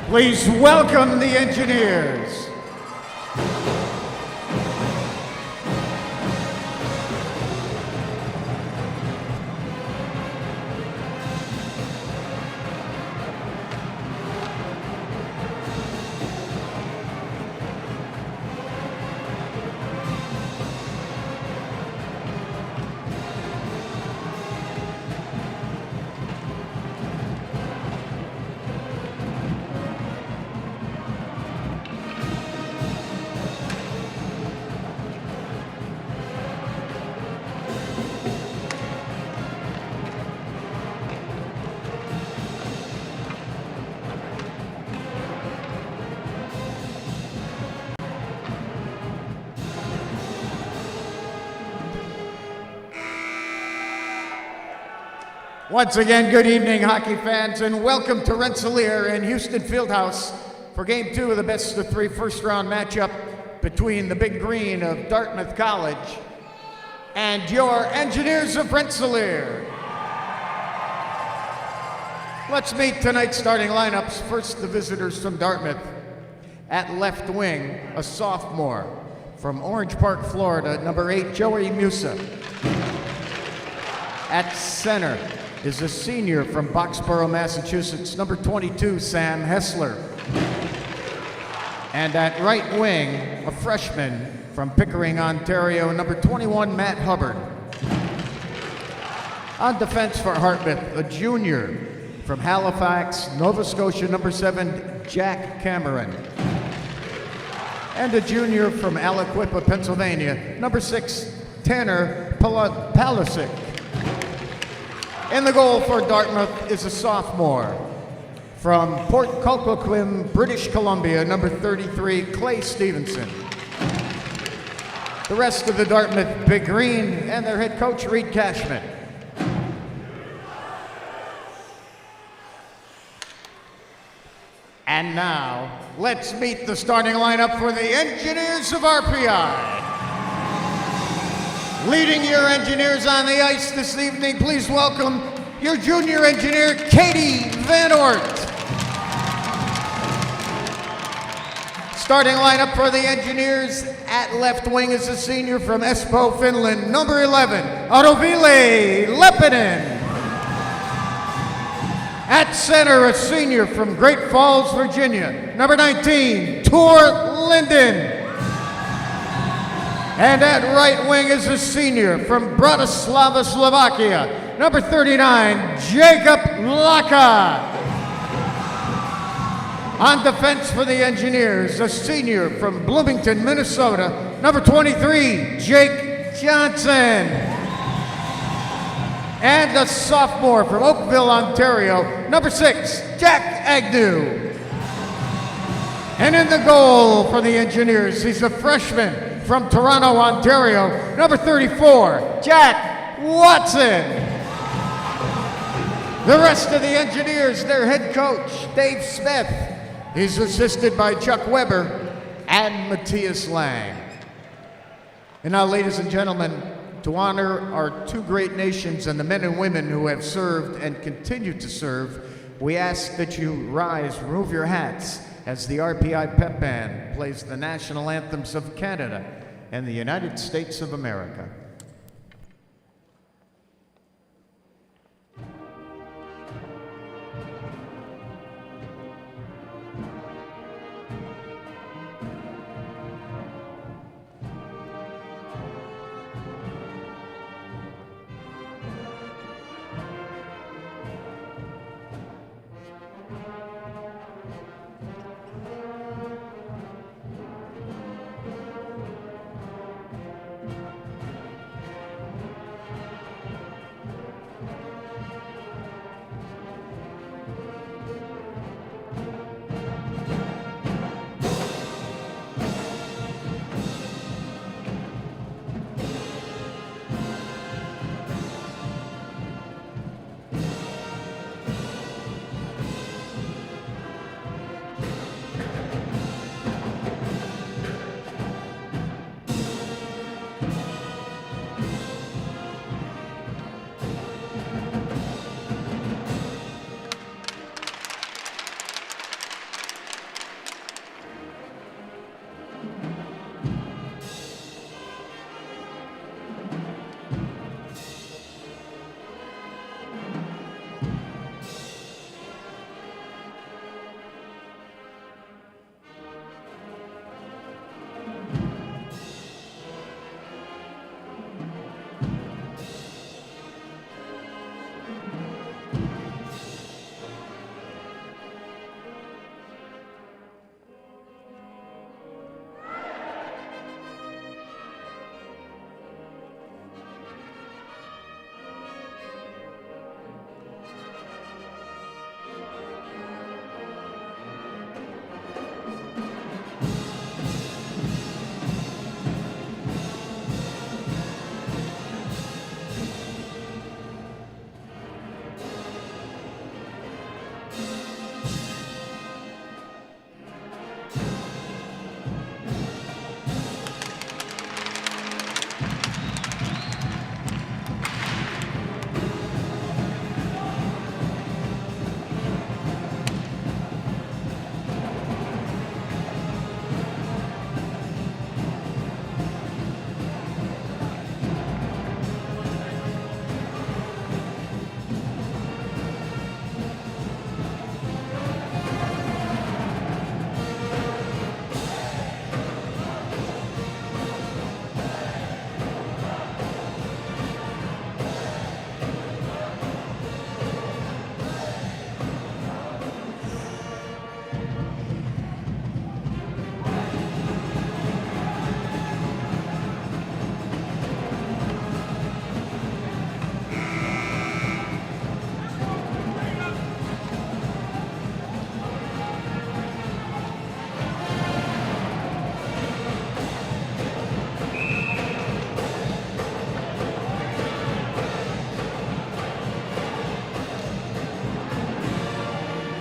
Please welcome the engineers. Once again, good evening, hockey fans, and welcome to Rensselaer and Houston Fieldhouse for Game 2 of the best-of-3 first-round matchup between the Big Green of Dartmouth College and your Engineers of Rensselaer. Let's meet tonight's starting lineups. First, the visitors from Dartmouth. At left wing, a sophomore from Orange Park, Florida, number 8, Joey Musa. At center is a senior from Boxborough, Massachusetts, number 22, Sam Hessler. And at right wing, a freshman from Pickering, Ontario, number 21, Matt Hubbard. On defense for Dartmouth, a junior from Halifax, Nova Scotia, number 7, Jack Cameron. And a junior from Aliquippa, Pennsylvania, number 6, Tanner Palisic. In the goal for Dartmouth is a sophomore from Port Coquitlam, British Columbia, number 33, Clay Stevenson. The rest of the Dartmouth Big Green and their head coach, Reed Cashman. And now, let's meet the starting lineup for the Engineers of RPI. Leading your engineers on the ice this evening, please welcome your junior engineer, Katie Van Ort. Starting lineup for the engineers, at left wing is a senior from Espoo, Finland, number 11, Autovile Lepinen. At center, a senior from Great Falls, Virginia, number 19, Tor Linden. And at right wing is a senior from Bratislava, Slovakia, number 39, Jacob Laka. On defense for the Engineers, a senior from Bloomington, Minnesota, number 23, Jake Johnson. And a sophomore from Oakville, Ontario, number 6, Jack Agnew. And in the goal for the Engineers, he's a freshman from Toronto, Ontario, number 34, Jack Watson. The rest of the Engineers, their head coach, Dave Smith. He's assisted by Chuck Weber and Matthias Lang. And now, ladies and gentlemen, to honor our two great nations and the men and women who have served and continue to serve, we ask that you rise, remove your hats, as the RPI Pep Band plays the national anthems of Canada and the United States of America.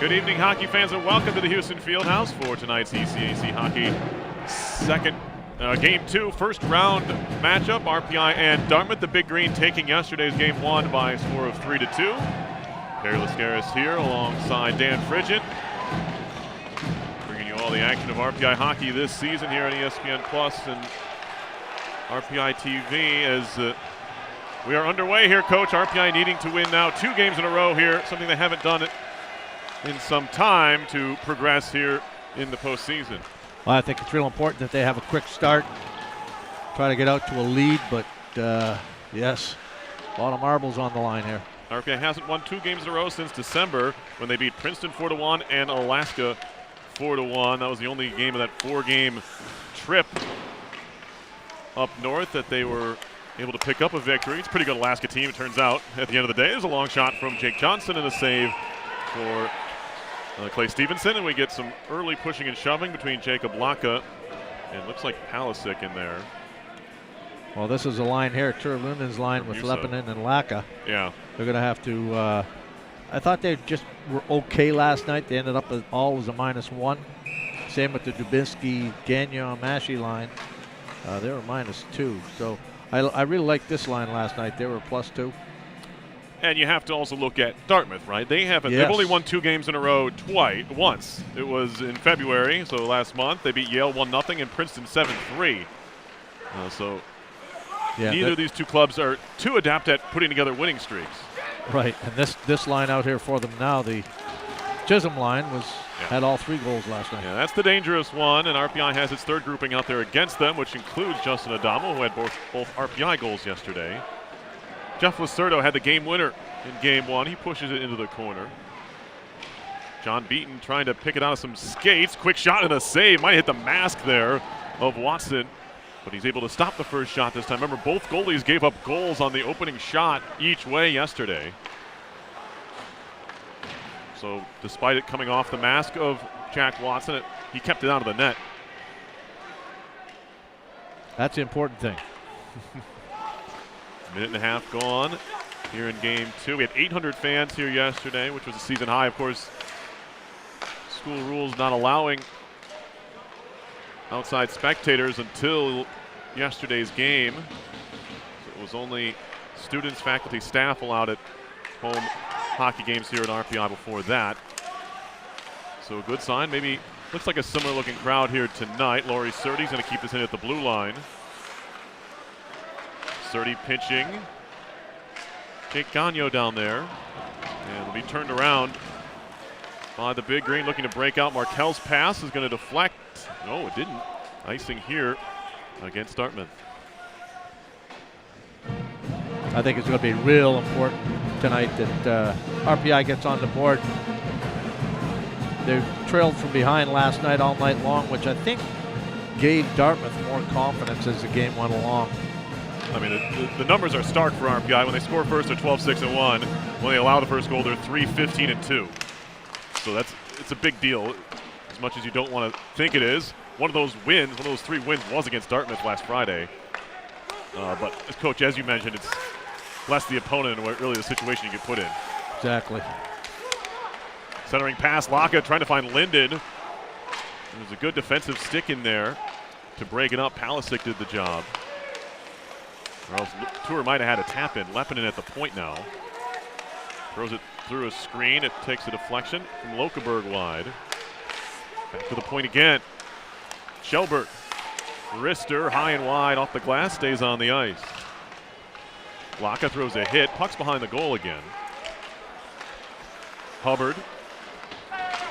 Good evening, hockey fans, and welcome to the Houston Fieldhouse for tonight's ECAC Hockey Game 2, first round matchup. RPI and Dartmouth. The Big Green taking yesterday's Game 1 by a score of 3-2. Perry Lascaris here alongside Dan Frigid, bringing you all the action of RPI hockey this season here on ESPN Plus and RPI TV as we are underway here, Coach. RPI needing to win now 2 games in a row here, something they haven't done in some time to progress here in the postseason. Well, I think it's real important that they have a quick start, try to get out to a lead, but yes, a lot of marbles on the line here. RPI hasn't won 2 games in a row since December when they beat Princeton 4-1 and Alaska 4-1. That was the only game of that 4-game trip up north that they were able to pick up a victory. It's a pretty good Alaska team, it turns out. At the end of the day, there's a long shot from Jake Johnson and a save for Clay Stevenson, and we get some early pushing and shoving between Jacob Laka and looks like Palisic in there. Well, this is a line here, Turlunen's line with Lepinen and Laka. Yeah. They're going to have to, I thought they just were okay last night. They ended up all as a -1. Same with the Dubinsky, Gagnon, Massey line. They were -2. So I really liked this line last night. They were +2. And you have to also look at Dartmouth, right? They haven't. Yes. They've only won 2 games in a row once. It was in February, so last month. They beat Yale 1-0 and Princeton 7-3. So yeah, neither of these 2 clubs are too adept at putting together winning streaks. Right, and this line out here for them now, the Chisholm line had all 3 goals last night. Yeah, that's the dangerous one, and RPI has its 3rd grouping out there against them, which includes Justin Adamo, who had both RPI goals yesterday. Jeff Lacerdo had the game winner in Game 1. He pushes it into the corner. John Beaton trying to pick it out of some skates. Quick shot and a save. Might hit the mask there of Watson, but he's able to stop the first shot this time. Remember, both goalies gave up goals on the opening shot each way yesterday. So despite it coming off the mask of Jack Watson, he kept it out of the net. That's the important thing. Minute and a half gone here in Game 2. We had 800 fans here yesterday, which was a season high. Of course, school rules not allowing outside spectators until yesterday's game. So it was only students, faculty, staff allowed at home hockey games here at RPI before that. So a good sign. Maybe looks like a similar looking crowd here tonight. Laurie Surtees going to keep this in at the blue line. Surtees pitching. Jake Gagnon down there. And will be turned around by the Big Green, looking to break out. Markel's pass is going to deflect. No, it didn't. Icing here against Dartmouth. I think it's going to be real important tonight that RPI gets on the board. They trailed from behind last night all night long, which I think gave Dartmouth more confidence as the game went along. I mean, the numbers are stark for RPI. When they score first, they're 12-6-1. When they allow the first goal, they're 3-15-2. So it's a big deal, as much as you don't want to think it is. One of those 3 wins was against Dartmouth last Friday. But, Coach, as you mentioned, it's less the opponent and really the situation you get put in. Exactly. Centering pass, Laka trying to find Linden. There's a good defensive stick in there to break it up. Palisic did the job. Or else Tour might have had a tap in. Lepinen at the point now. Throws it through a screen. It takes a deflection from Lokeberg wide. Back to the point again. Shelbert. Wrister high and wide off the glass, stays on the ice. Laka throws a hit. Puck's behind the goal again. Hubbard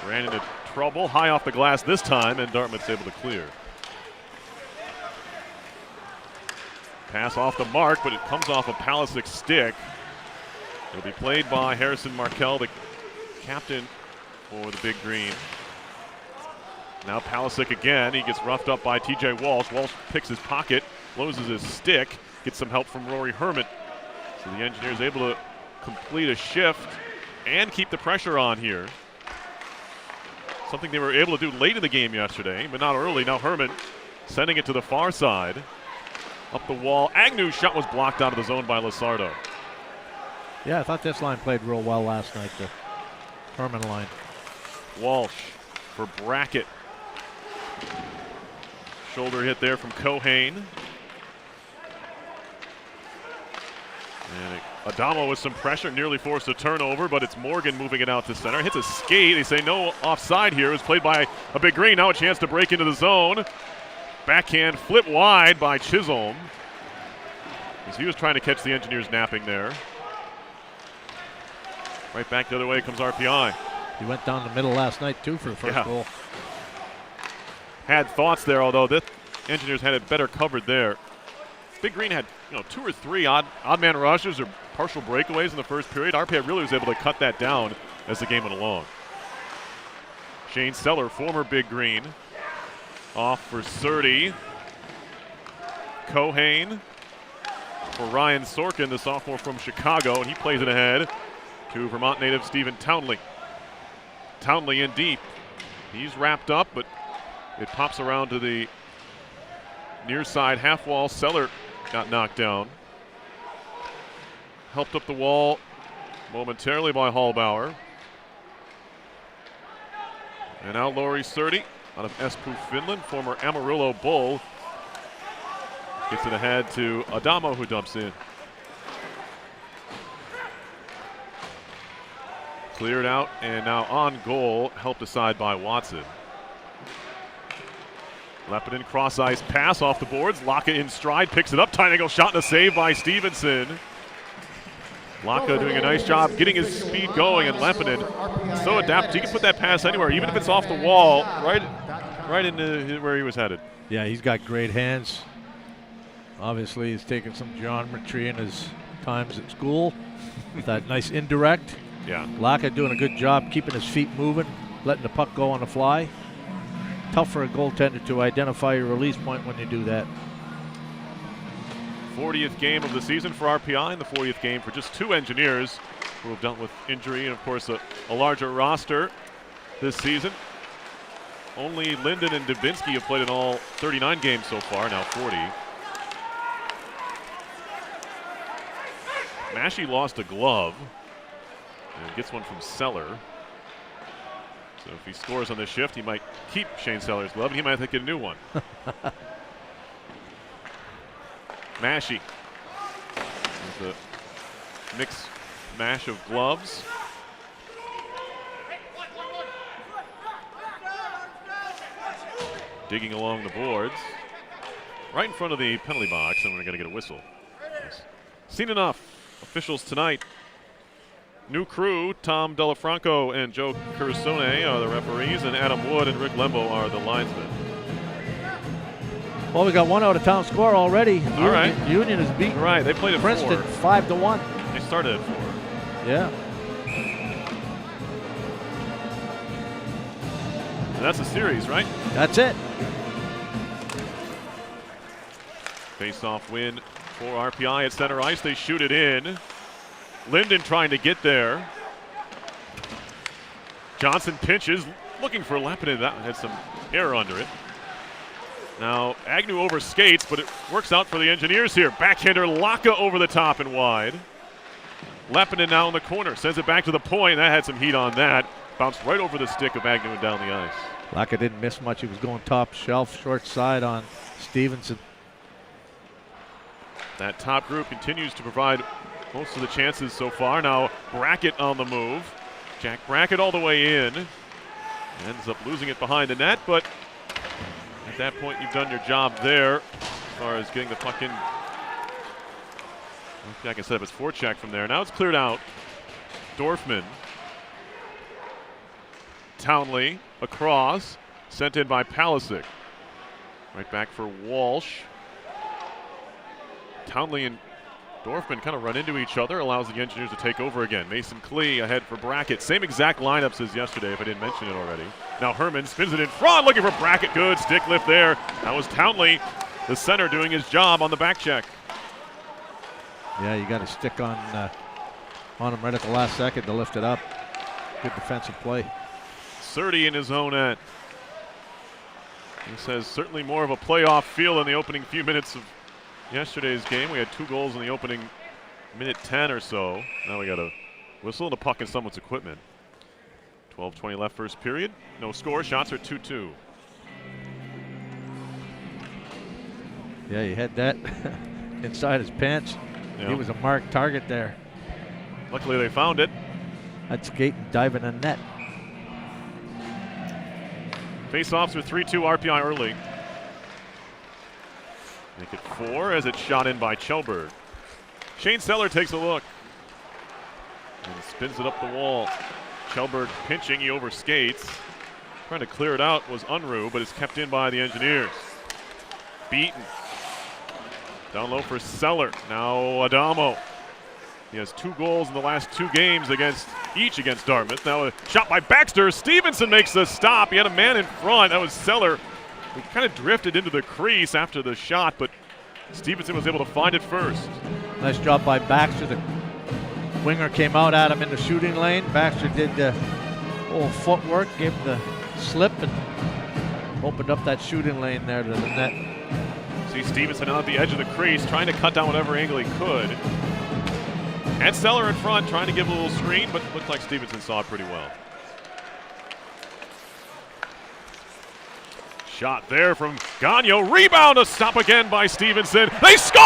ran into trouble. High off the glass this time, and Dartmouth's able to clear. Pass off the mark, but it comes off a Palisic stick. It'll be played by Harrison Markel, the captain for the Big Green. Now Palisic again. He gets roughed up by TJ Walsh. Walsh picks his pocket, closes his stick, gets some help from Rory Hermit. So the Engineers able to complete a shift and keep the pressure on here. Something they were able to do late in the game yesterday, but not early. Now Hermit sending it to the far side. Up the wall. Agnew's shot was blocked out of the zone by Lasardo. Yeah, I thought this line played real well last night, the Herman line. Walsh for Brackett. Shoulder hit there from Cohane. And Adamo with some pressure, nearly forced a turnover, but it's Morgan moving it out to center. Hits a skate. They say no offside here. It was played by a Big Green. Now a chance to break into the zone. Backhand flip wide by Chisholm. As he was trying to catch the Engineers napping there. Right back the other way comes RPI. He went down the middle last night, too, for the first goal. Had thoughts there, although the Engineers had it better covered there. Big Green had 2 or 3 odd man rushes or partial breakaways in the first period. RPI really was able to cut that down as the game went along. Shane Seller, former Big Green, off for Surdy. Cohane for Ryan Sorkin, the sophomore from Chicago, and he plays it ahead to Vermont native Stephen Townley. Townley in deep. He's wrapped up, but it pops around to the near side half wall. Seller got knocked down. Helped up the wall momentarily by Hallbauer. And now Laurie Surdy out of Espoo, Finland, former Amarillo Bull. Gets it ahead to Adamo, who dumps in. Cleared out and now on goal, helped aside by Watson. Leppinen cross ice pass off the boards. Laka in stride, picks it up. Tiny angle shot and a save by Stevenson. Laka doing a nice job getting his speed going, and Leppinen so adapted. He can put that pass anywhere, even if it's off the wall, right into where he was headed. Yeah, he's got great hands. Obviously, he's taken some geometry in his times at school with that nice indirect. Yeah. Laka doing a good job keeping his feet moving, letting the puck go on the fly. Tough for a goaltender to identify your release point when you do that. 40th game of the season for RPI and the 40th game for just 2 Engineers who have dealt with injury and, of course, a larger roster this season. Only Linden and Dubinsky have played in all 39 games so far, now 40. Mashey lost a glove and gets one from Seller. So if he scores on this shift, he might keep Shane Seller's glove, and he might have to get a new one. Mashey with a mixed mash of gloves. Digging along the boards. Right in front of the penalty box, and we're going to get a whistle. Seen enough. Officials tonight. New crew, Tom Delafranco and Joe Cursone are the referees, and Adam Wood and Rick Lembo are the linesmen. Well, we got one out-of-town score already. All right. Union has beaten They played at Princeton 5-1. They started at 4. Yeah. And that's a series, right? That's it. Face-off win for RPI at center ice. They shoot it in. Linden trying to get there. Johnson pinches, looking for Leppinen. That had some air under it. Now Agnew over skates, but it works out for the Engineers here. Backhander Laka over the top and wide. Leppinen now in the corner, sends it back to the point. That had some heat on that. Bounced right over the stick of Agnew and down the ice. Laka didn't miss much. He was going top shelf, short side on Stevenson. That top group continues to provide most of the chances so far. Now Brackett on the move. Jack Brackett all the way in. Ends up losing it behind the net, but at that point you've done your job there as far as getting the puck in. I can set up his forecheck from there. Now it's cleared out. Dorfman. Townley across. Sent in by Palisic. Right back for Walsh. Townley and Dorfman kind of run into each other, allows the Engineers to take over again. Mason Klee ahead for Brackett. Same exact lineups as yesterday, if I didn't mention it already. Now Herman spins it in front, looking for Brackett. Good stick lift there. That was Townley, the center, doing his job on the back check. Yeah, you got to stick on him right at the last second to lift it up. Good defensive play. Surdy in his own end. This has certainly more of a playoff feel in the opening few minutes of yesterday's game. We had 2 goals in the opening minute 10 or so. Now we got a whistle and a puck in someone's equipment. 12:20 left first period. No score. Shots are 2-2. Yeah, he had that inside his pants. Yeah. He was a marked target there. Luckily they found it. I'd skate and dive in a net. Face-offs with 3-2 RPI early. Make it 4 as it's shot in by Chelberg. Shane Seller takes a look and spins it up the wall. Chelberg pinching, he overskates. Trying to clear it out was Unruh, but it's kept in by the Engineers. Beaten. Down low for Seller. Now Adamo. He has 2 goals in the last 2 games against Dartmouth. Now a shot by Baxter. Stevenson makes the stop. He had a man in front. That was Seller, who kind of drifted into the crease after the shot, but Stevenson was able to find it first. Nice job by Baxter. The winger came out at him in the shooting lane. Baxter did the whole footwork, gave him the slip, and opened up that shooting lane there to the net. See Stevenson out at the edge of the crease, trying to cut down whatever angle he could. And Seller in front, trying to give a little screen, but looked like Stevenson saw it pretty well. Shot there from Gagno. Rebound, a stop again by Stevenson. They score!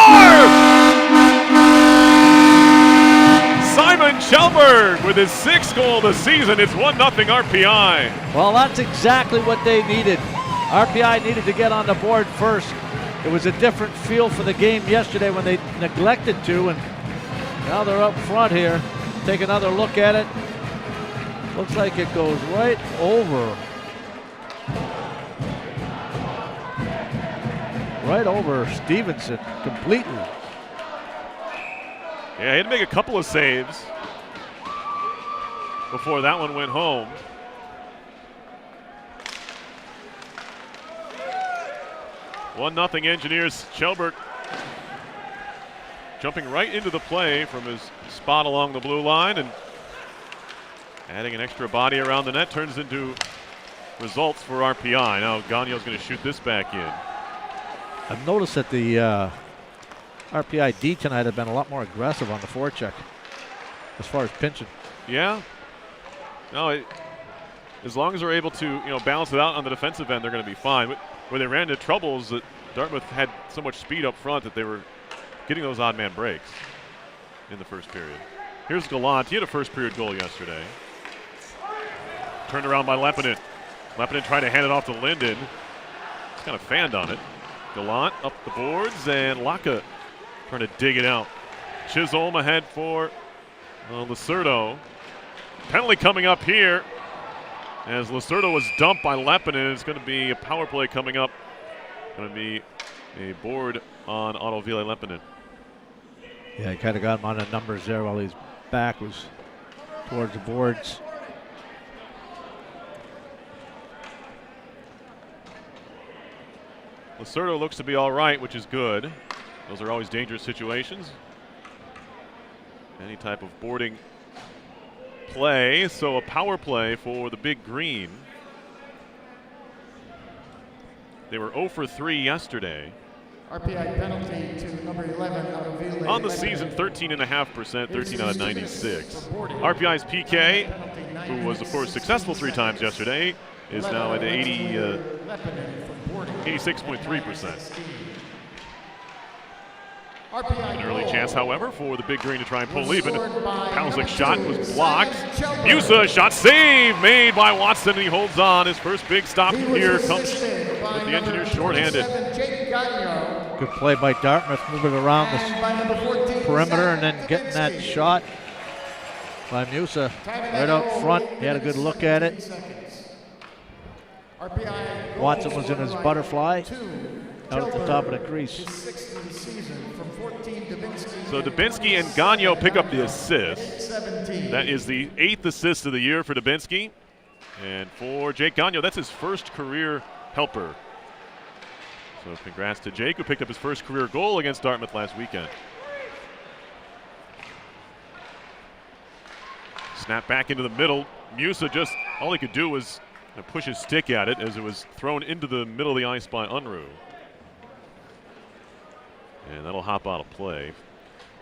Simon Chelberg with his 6th goal of the season. It's 1-0 RPI. Well, that's exactly what they needed. RPI needed to get on the board first. It was a different feel for the game yesterday when they neglected to, and now they're up front here. Take another look at it. Looks like it goes right over. Right over Stevenson completely. Yeah, he had to make a couple of saves before that one went home. One nothing Engineers. Chelberg jumping right into the play from his spot along the blue line and adding an extra body around the net turns into results for RPI. Now Gagno's going to shoot this back in. I've noticed that the RPI D tonight have been a lot more aggressive on the forecheck as far as pinching. Yeah. No, as long as they're able to balance it out on the defensive end, they're going to be fine. But where they ran into troubles, that Dartmouth had so much speed up front that they were getting those odd man breaks in the first period. Here's Gallant. He had a first period goal yesterday. Turned around by Lepinen. Lepinen trying to hand it off to Linden. He's kind of fanned on it. Gallant up the boards, and Laka trying to dig it out. Chisholm ahead for Lacerdo. Penalty coming up here as Lacerdo was dumped by Lepinen. It's going to be a power play coming up. Going to be a board on Autoville Lepinen. Yeah, he kind of got him on the numbers there while his back was towards the boards. Lacerdo looks to be all right, which is good. Those are always dangerous situations. Any type of boarding play, so a power play for the Big Green. They were 0 for 3 yesterday. RPI penalty to number 11 Autoville. On the season, 13.5%, 13 out of 96. RPI's PK, who was, of course, successful 3 times yesterday, is now at 86.3%. An early chance, however, for the Big Green to try and pull even. Palisic's shot was blocked. Musa, shot save made by Watson, and he holds on. His first big stop here comes with the Engineers shorthanded. Good play by Dartmouth, moving around the perimeter and then getting that shot by Musa right out front. He had a good look at it. Watson was in his butterfly out at the top of the crease. So Dubinsky and Gagno pick up the assist. That is the 8th assist of the year for Dubinsky. And for Jake Gagno, that's his first career helper. So congrats to Jake, who picked up his first career goal against Dartmouth last weekend. Snap back into the middle. Musa just, all he could do was push his stick at it as it was thrown into the middle of the ice by Unruh. And that'll hop out of play.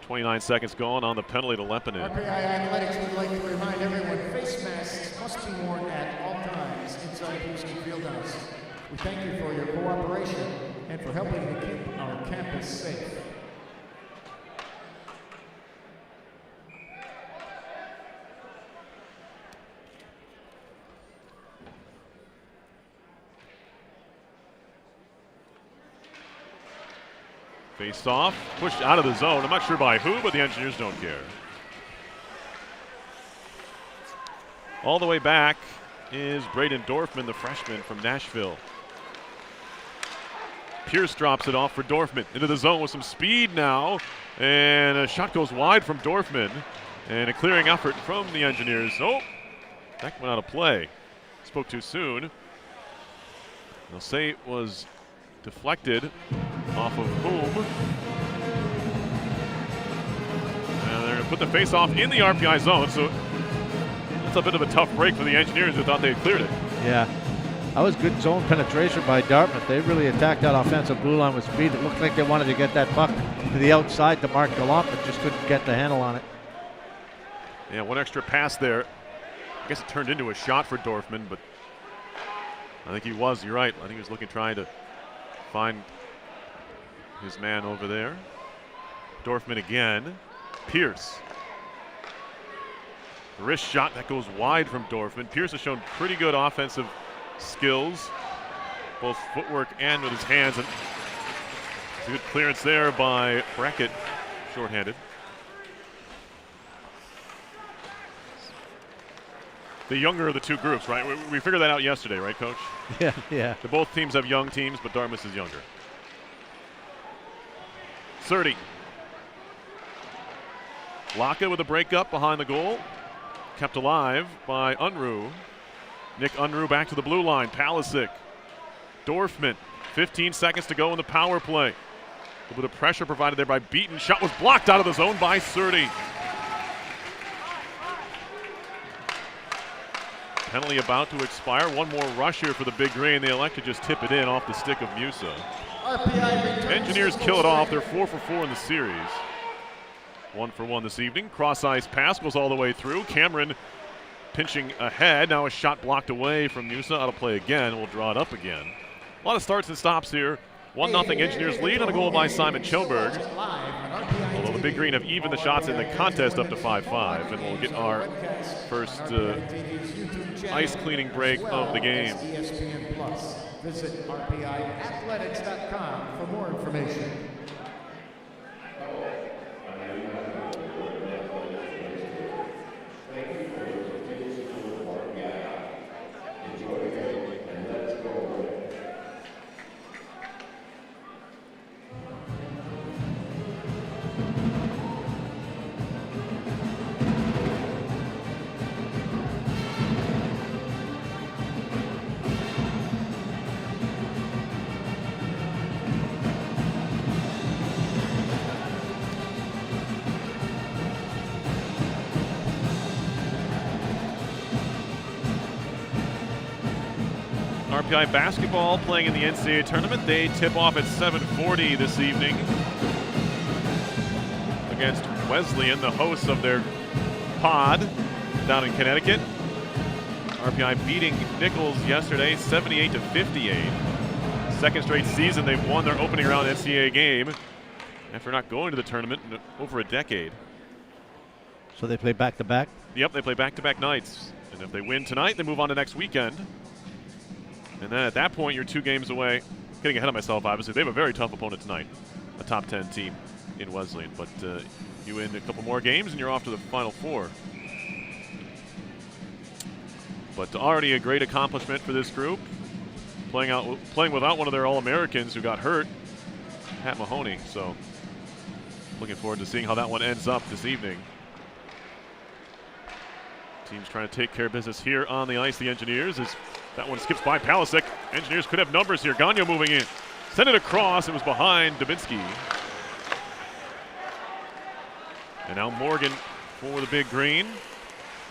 29 seconds gone on the penalty to Lepinen. RPI Analytics would like to remind everyone face masks must must be worn at all times inside Houston Fieldhouse. We thank you for your cooperation and for helping to keep our campus safe. Faced off, pushed out of the zone. I'm not sure by who, but the Engineers don't care. All the way back is Braden Dorfman, the freshman from Nashville. Pierce drops it off for Dorfman. Into the zone with some speed now. And a shot goes wide from Dorfman. And a clearing effort from the Engineers. Oh, that went out of play. Spoke too soon. They'll say it was deflected off of whom. And they're going to put the face-off in the RPI zone. So that's a bit of a tough break for the Engineers who thought they had cleared it. Yeah. That was good zone penetration by Dartmouth. They really attacked that offensive blue line with speed. It looked like they wanted to get that puck to the outside to Mark Gallant, but just couldn't get the handle on it. Yeah, one extra pass there. I guess it turned into a shot for Dorfman, but I think he was. You're right. I think he was looking, trying to find his man over there. Dorfman again. Pierce. Wrist shot that goes wide from Dorfman. Pierce has shown pretty good offensive skills, both footwork and with his hands. And it's a good clearance there by Brackett, shorthanded. The younger of the two groups, right? We figured that out yesterday, right, Coach? Yeah. Both teams have young teams, but Dartmouth is younger. 30. Laka with a breakup behind the goal. Kept alive by Unruh. Nick Unruh back to the blue line. Palisic. Dorfman. 15 seconds to go in the power play. A little bit of pressure provided there by Beaton. Shot was blocked out of the zone by Surdy. Penalty about to expire. One more rush here for the Big Green. They elect to just tip it in off the stick of Musa. Engineers kill it off. They're 4 for 4 in the series. 1 for 1 this evening. Cross-ice pass goes all the way through. Cameron pinching ahead. Now a shot blocked away from Musa. Out of play again. We'll draw it up again. A lot of starts and stops here. 1-0 Engineers lead on a goal by Simon Schoenberg. Although the Big Green have evened the shots in the contest up to 5-5. And we'll get our first ice cleaning break of the game. Visit rpiathletics.com for more information. RPI basketball playing in the NCAA tournament. They tip off at 7:40 this evening against Wesleyan, the hosts of their pod down in Connecticut. RPI beating Nichols yesterday 78-58. Second straight season they've won their opening round NCAA game after not going to the tournament in over a decade. So they play back-to-back? Yep, they play back-to-back nights. And if they win tonight, they move on to next weekend. And then at that point, you're 2 games away. Getting ahead of myself, obviously. They have a very tough opponent tonight, a top 10 team in Wesleyan. But you win a couple more games, and you're off to the Final Four. But already a great accomplishment for this group. Playing without one of their All-Americans who got hurt, Pat Mahoney. So looking forward to seeing how that one ends up this evening. Team's trying to take care of business here on the ice. The Engineers, as that one skips by Palisic. Engineers could have numbers here. Gagnon moving in. Send it across. It was behind Dubinsky. And now Morgan for the Big Green.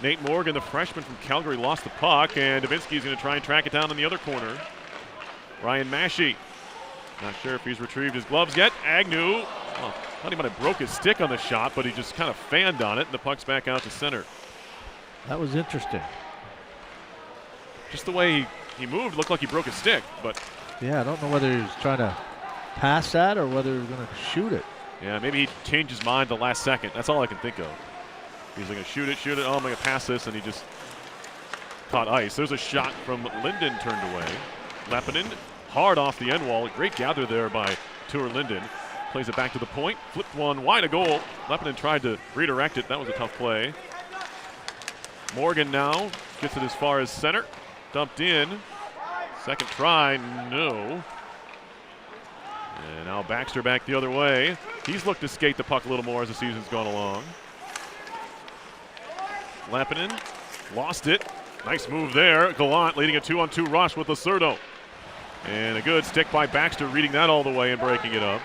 Nate Morgan, the freshman from Calgary, lost the puck, and Dubinsky's going to try and track it down in the other corner. Ryan Maschie. Not sure if he's retrieved his gloves yet. Agnew. Well, thought he might have broke his stick on the shot, but he just kind of fanned on it, and the puck's back out to center. That was interesting. Just the way he moved, looked like he broke his stick, but Yeah, I don't know whether he was trying to pass that or whether he was going to shoot it. yeah, maybe he changed his mind the last second. That's all I can think of. He's going to shoot it. Oh, I'm going to pass this, and he just caught ice. There's a shot from Linden turned away. Lepinen hard off the end wall. Great gather there by Tour Linden. Plays it back to the point. Flipped one wide of goal. Lepinen tried to redirect it. That was a tough play. Morgan now gets it as far as center. Dumped in. Second try, no. And now Baxter back the other way. He's looked to skate the puck a little more as the season's gone along. Lepinen lost it. Nice move there. Gallant leading a 2-on-2 rush with Lacerdo. And a good stick by Baxter, reading that all the way and breaking it up.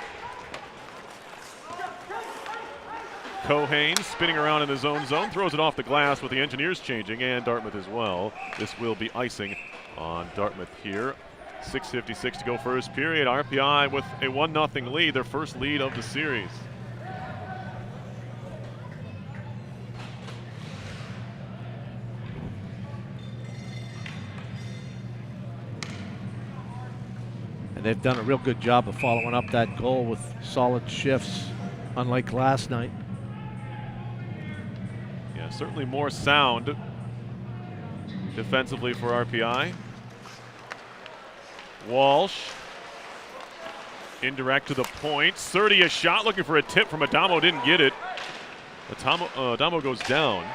Kohane spinning around in his own zone, throws it off the glass with the Engineers changing, and Dartmouth as well. This will be icing on Dartmouth here. 6:56 to go first period. RPI with a 1-0 lead, their first lead of the series. And they've done a real good job of following up that goal with solid shifts, unlike last night. Yeah, certainly more sound defensively for RPI. Walsh, indirect to the point. Surdy a shot, looking for a tip from Adamo, didn't get it. Adamo goes down.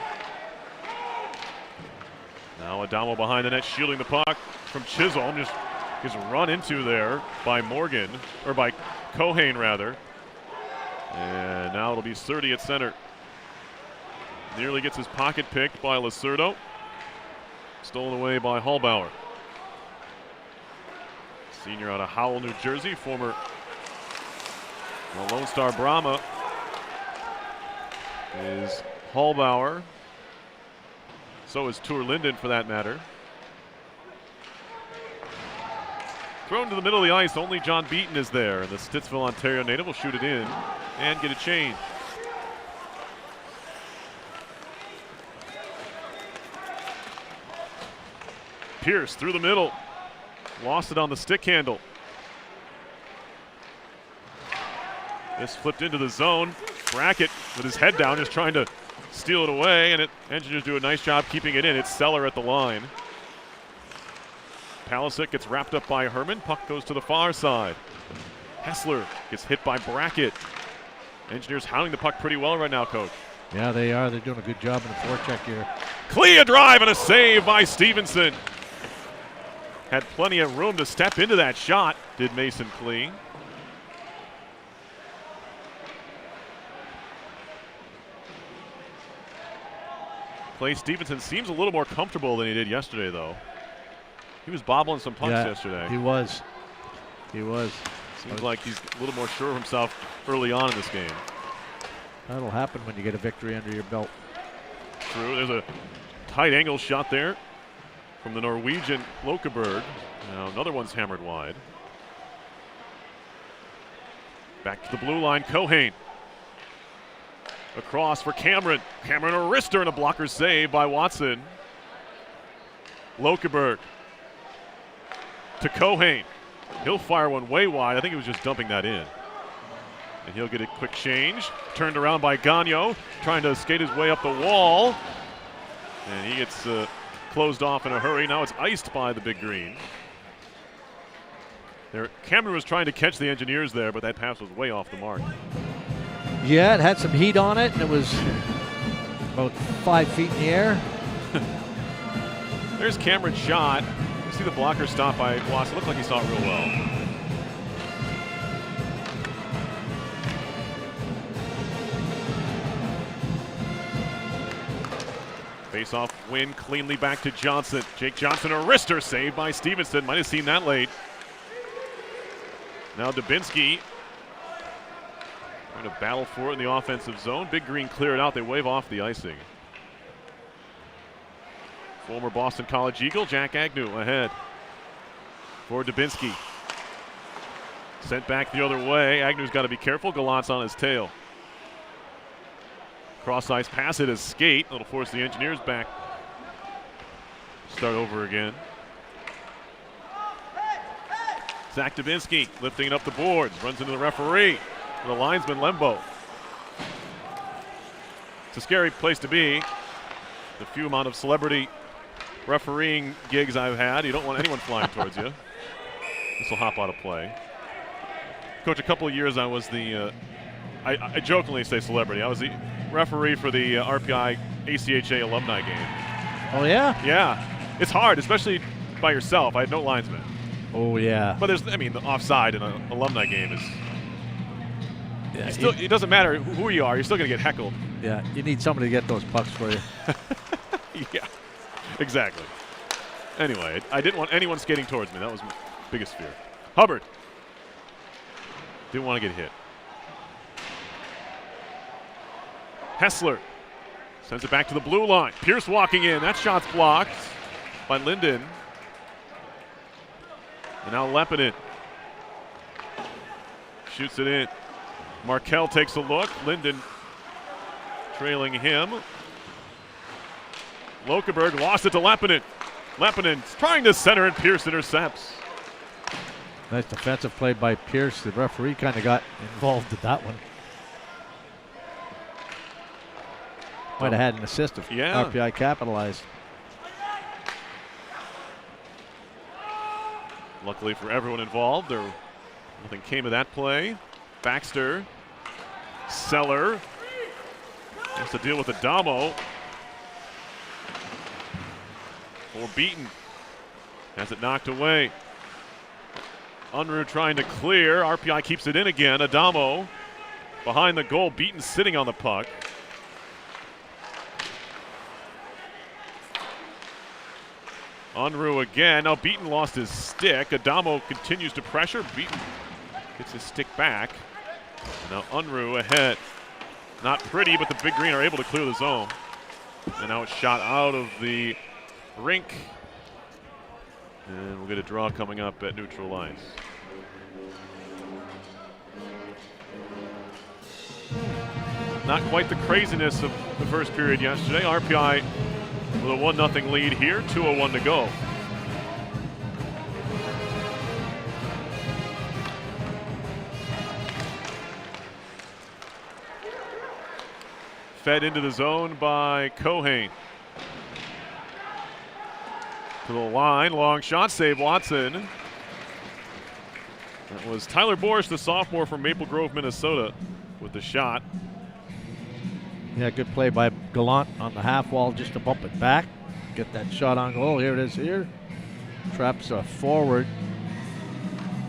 Now Adamo behind the net, shielding the puck from Chisholm. Just gets run into there by Morgan, or by Kohane rather. And now it'll be Surdy at center. Nearly gets his pocket picked by Lacerdo. Stolen away by Hallbauer. Senior out of Howell, New Jersey, former Lone Star Brahma is Hallbauer. So is Tour Linden for that matter. Thrown to the middle of the ice, only John Beaton is there. And the Stittsville, Ontario native will shoot it in and get a change. Pierce through the middle. Lost it on the stick handle. This flipped into the zone. Brackett with his head down, just trying to steal it away, and Engineers do a nice job keeping it in. It's Seller at the line. Palisic gets wrapped up by Herman. Puck goes to the far side. Hessler gets hit by Brackett. Engineers hounding the puck pretty well right now, Coach. Yeah, they are. They're doing a good job in the forecheck here. Clea drive and a save by Stevenson. Had plenty of room to step into that shot, did Mason Clee. Clay Stevenson seems a little more comfortable than he did yesterday, though. He was bobbling some pucks yesterday. He was. Seems like he's a little more sure of himself early on in this game. That'll happen when you get a victory under your belt. True. There's a tight angle shot there from the Norwegian Lokeberg. Now another one's hammered wide. Back to the blue line, Kohane. Across for Cameron. Cameron a wrister and a blocker save by Watson. Lokeberg to Kohane. He'll fire one way wide. I think he was just dumping that in. And he'll get a quick change. Turned around by Gagnon, trying to skate his way up the wall. And he gets closed off in a hurry. Now it's iced by the Big Green. Cameron was trying to catch the Engineers there, but that pass was way off the mark. Yeah, it had some heat on it, and it was about 5 feet in the air. There's Cameron's shot. You see the blocker stop by Watson. Looked like he saw it real well. Face-off win cleanly back to Johnson. Jake Johnson, a wrister saved by Stevenson. Might have seen that late. Now Dubinsky trying to battle for it in the offensive zone. Big Green clear it out. They wave off the icing. Former Boston College Eagle, Jack Agnew ahead for Dubinsky. Sent back the other way. Agnew's got to be careful. Gallant's on his tail. Cross-ice pass, it is skate. That'll force the Engineers back. Start over again. Zach Dubinsky lifting it up the boards, runs into the referee, the linesman Lembo. It's a scary place to be. The few amount of celebrity refereeing gigs I've had, you don't want anyone flying towards you. This will hop out of play. Coach, a couple of years I was the, I jokingly say celebrity, I was the referee for the RPI ACHA alumni game. Oh, yeah? Yeah. It's hard, especially by yourself. I had no linesman. Oh, yeah. But there's, I mean, the offside in an alumni game is, Yeah, still, it doesn't matter who you are, you're still going to get heckled. yeah, you need somebody to get those pucks for you. Yeah, exactly. Anyway, I didn't want anyone skating towards me. That was my biggest fear. Hubbard. Didn't want to get hit. Hessler sends it back to the blue line. Pierce walking in. That shot's blocked by Linden. And now Lepinen shoots it in. Markel takes a look. Linden trailing him. Lokeberg lost it to Lepinen. Lepinen's trying to center and Pierce intercepts. Nice defensive play by Pierce. The referee kind of got involved with that one. Might have had an assist if RPI capitalized. Luckily for everyone involved, nothing came of that play. Baxter, Seller has to deal with Adamo. Or Beaton has it knocked away. Unruh trying to clear. RPI keeps it in again. Adamo behind the goal. Beaton sitting on the puck. Unruh again. Now Beaton lost his stick. Adamo continues to pressure. Beaton gets his stick back. And now Unruh ahead. Not pretty, but the Big Green are able to clear the zone. And now it's shot out of the rink. And we'll get a draw coming up at neutral ice. Not quite the craziness of the first period yesterday. RPI with a 1-0 lead here, 2:01 to go. Fed into the zone by Kohane. To the line, long shot, save Watson. That was Tyler Borsch, the sophomore from Maple Grove, Minnesota, with the shot. Yeah, good play by Gallant on the half wall just to bump it back. Get that shot on goal. Here it is here. Traps forward.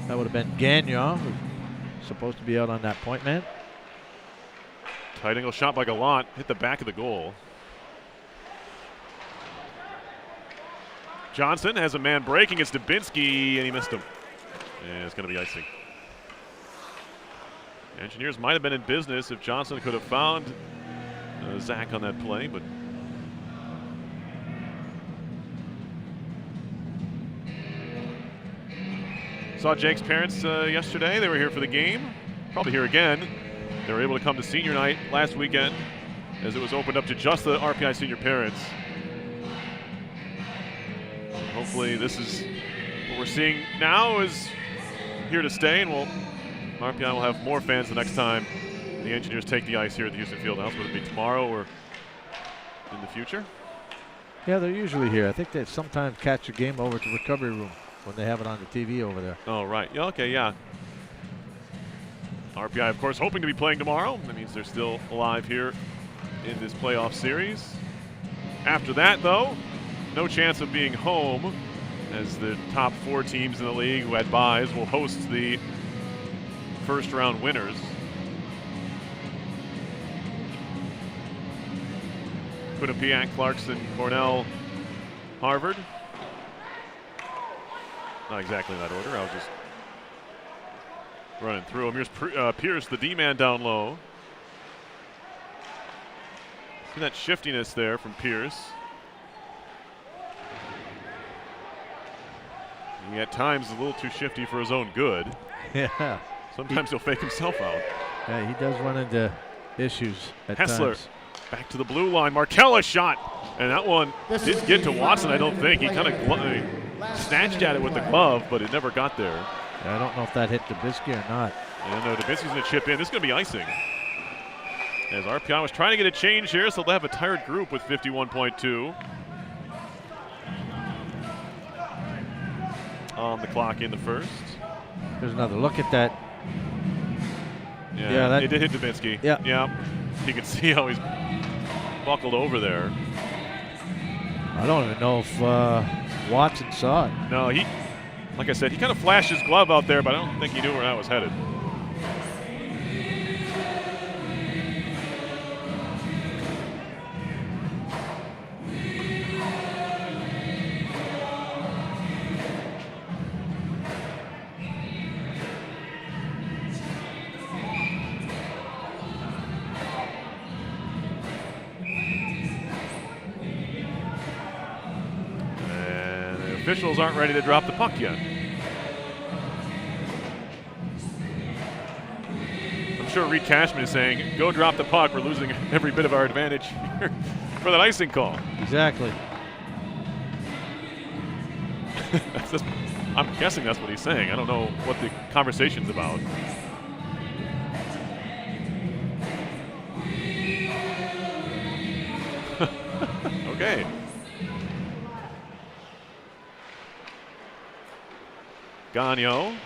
That would have been Gagnon, who's supposed to be out on that point man. Tight angle shot by Gallant, hit the back of the goal. Johnson has a man breaking. It's Dubinsky, and he missed him. And it's going to be icing. Engineers might have been in business if Johnson could have found Zach on that play, but saw Jake's parents yesterday. They were here for the game. Probably here again. They were able to come to senior night last weekend as it was opened up to just the RPI senior parents. Hopefully this is what we're seeing now is here to stay, and RPI will have more fans the next time the Engineers take the ice here at the Houston Fieldhouse. Would it be tomorrow or in the future? Yeah, they're usually here. I think they sometimes catch a game over at the recovery room when they have it on the TV over there. Oh, right. Yeah, okay, yeah. RPI, of course, hoping to be playing tomorrow. That means they're still alive here in this playoff series. After that, though, no chance of being home, as the top 4 teams in the league who had byes will host the first round winners. Quinnipiac, Clarkson, Cornell, Harvard. Not exactly in that order. I was just running through them. Here's Pierce, the D-man down low. See that shiftiness there from Pierce. He at times is a little too shifty for his own good. Yeah. Sometimes he'll fake himself out. Yeah, he does run into issues at Hessler times. back to the blue line. Markella shot. And that one didn't get to Watson, I don't think. He kind of snatched at it with the glove, but it never got there. I don't know if that hit Dubinsky or not. And Dubinsky's going to chip in. This is going to be icing. As RPI was trying to get a change here, so they'll have a tired group with 51.2 on the clock in the first. There's another look at that. Yeah, it did hit Dubinsky. Yeah. You can see how he's buckled over there. I don't even know if Watson saw it. No, like I said, he kind of flashed his glove out there, but I don't think he knew where that was headed. Officials aren't ready to drop the puck yet. I'm sure Reed Cashman is saying, go drop the puck. We're losing every bit of our advantage here for that icing call. Exactly. I'm guessing that's what he's saying. I don't know what the conversation's about. Okay. Gagnon.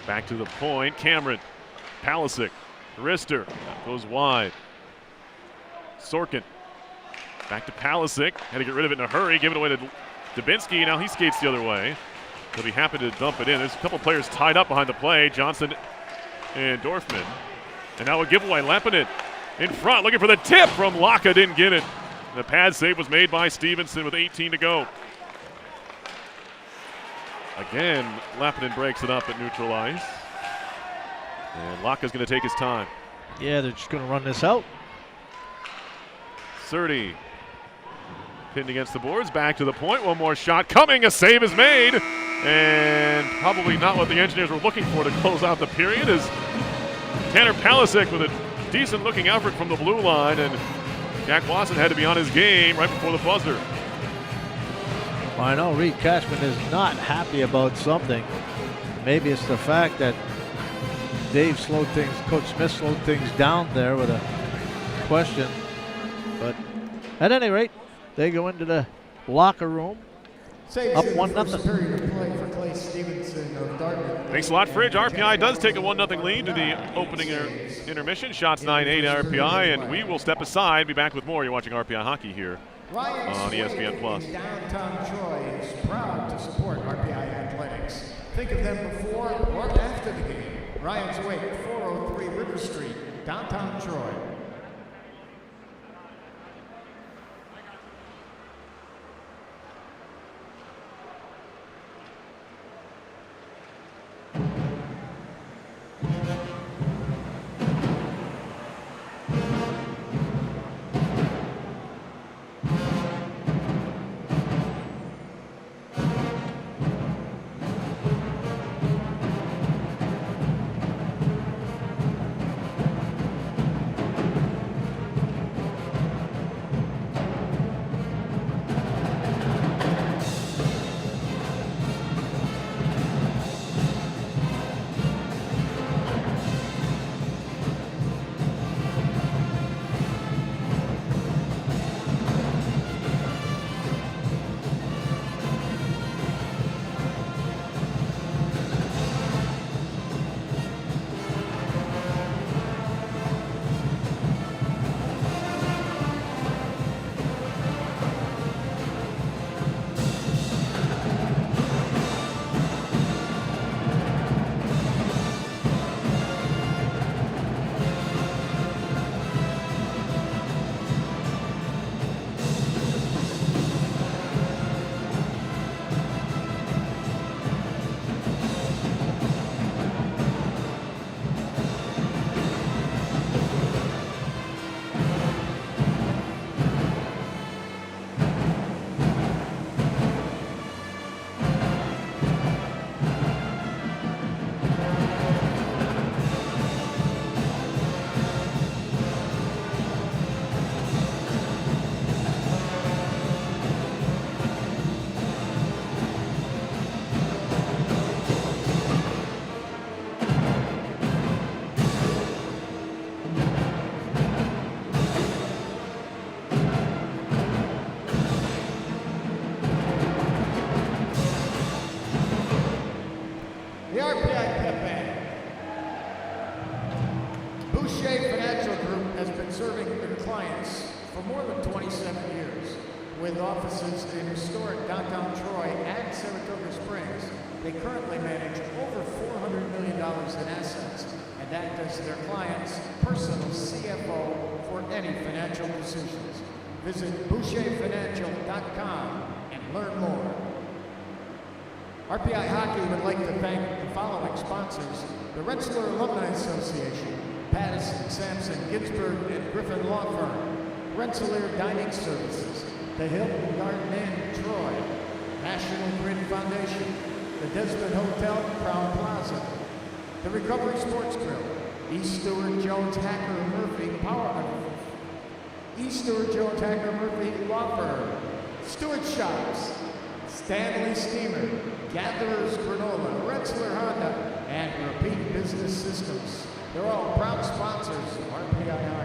Back to the point. Cameron. Palisic. Rister. Goes wide. Sorkin. Back to Palisic. Had to get rid of it in a hurry. Give it away to Dubinsky. Now he skates the other way. He'll be happy to dump it in. There's a couple players tied up behind the play. Johnson and Dorfman. And now a giveaway. Lampinen in front. Looking for the tip from Laka. Didn't get it. The pad save was made by Stevenson with 18 to go. Again, Lappinen breaks it up at neutral ice. And Laka's going to take his time. Yeah, they're just going to run this out. Surdy pinned against the boards. Back to the point. One more shot coming. A save is made. And probably not what the Engineers were looking for to close out the period is Tanner Palisic with a decent looking effort from the blue line. And Jack Watson had to be on his game right before the buzzer. Well, I know Reed Cashman is not happy about something. Maybe it's the fact that Coach Smith slowed things down there with a question. But at any rate, they go into the locker room up 1-0. Period of play for Clay Stevenson of Dartmouth. Thanks a lot, Fridge. RPI does take a 1-0 lead to the opening intermission. Shots 9-8 RPI, and we will step aside. Be back with more. You're watching RPI Hockey here on ESPN+. Downtown Troy is proud to support RPI Athletics. Think of them before or after the game. Ryan's Wake, 403 River Street, downtown Troy. With offices in historic downtown Troy and Saratoga Springs, they currently manage over $400 million in assets and act as their client's personal CFO for any financial decisions. Visit boucherfinancial.com and learn more. RPI Hockey would like to thank the following sponsors: the Rensselaer Alumni Association, Patterson, Sampson, Ginsburg, and Griffin Law Firm, Rensselaer Dining Services, the Hilton Garden Inn, Troy, National Grid Foundation, the Desmond Hotel, Crown Plaza, the Recovery Sports Grill, East Stewart Jones Hacker Murphy East Stewart Jones Hacker Murphy Law Firm, Stewart Shops, Stanley Steamer, Gatherers Granola, Rensselaer Honda, and Repeat Business Systems. They're all proud sponsors of RPI Hockey.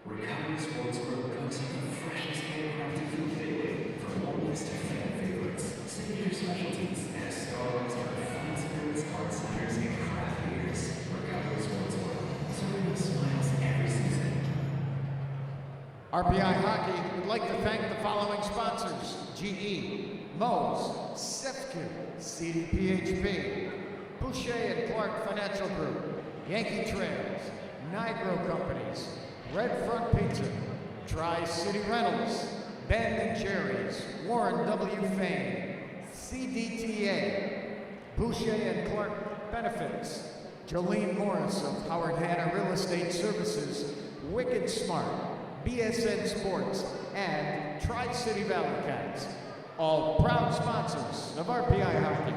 Recovery Sportswear comes with the freshest handcrafted food daily, from moments to fan favorites, signature specialties, and stars are fine spirits, art centers, and craft beers. Recovery Sportswear, serving the smiles every season. RPI Hockey would like to thank the following sponsors: GE, Moe's, Sifkin, CDPHP, Boucher and Clark Financial Group, Yankee Trails, Nigro Companies, Red Front Pizza, Tri-City Rentals, Ben & Jerry's, Warren W. Fain, CDTA, Boucher and Clark Benefits, Jolene Morris of Howard Hanna Real Estate Services, Wicked Smart, BSN Sports, and Tri-City Valley Cats, all proud sponsors of RPI Hockey.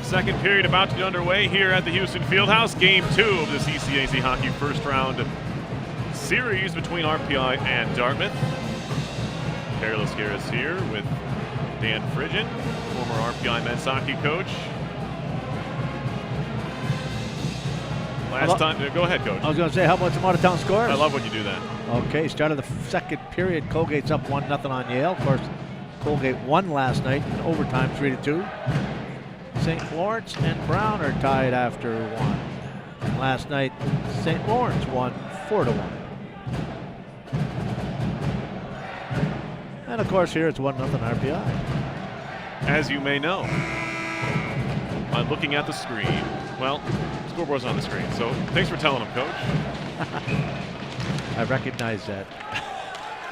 Second period about to get underway here at the Houston Fieldhouse. Game 2 of this ECAC Hockey first round series between RPI and Dartmouth. Perilous Garris here with Dan Frigin, former RPI men's hockey coach. Last time, go ahead, Coach. I was going to say, how about some out-of-town scores? I love when you do that. Okay, start of the second period, Colgate's up 1-0 on Yale. Of course, Colgate won last night in overtime 3-2. St. Lawrence and Brown are tied after 1. And last night, St. Lawrence won 4-1. And of course, here it's 1-0 RPI. As you may know, I'm looking at the screen. Well, scoreboard's on the screen, so thanks for telling him, Coach. I recognize that.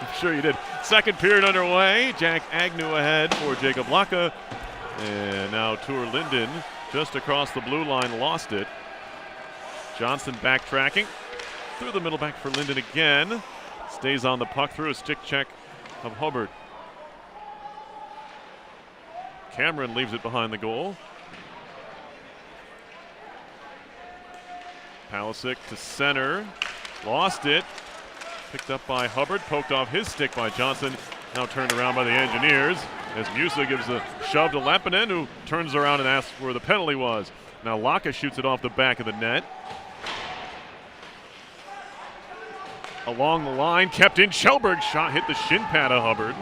I'm sure you did. Second period underway. Jack Agnew ahead for Jacob Laka. And now Tour Linden just across the blue line, lost it. Johnson backtracking through the middle back for Linden again. Stays on the puck through a stick check of Hubbard. Cameron leaves it behind the goal. Palisic to center. Lost it. Picked up by Hubbard. Poked off his stick by Johnson. Now turned around by the Engineers as Musa gives a shove to Lappinen, who turns around and asks where the penalty was. Now Laka shoots it off the back of the net. Along the line, kept in. Kjellberg shot hit the shin pad of Hubbard.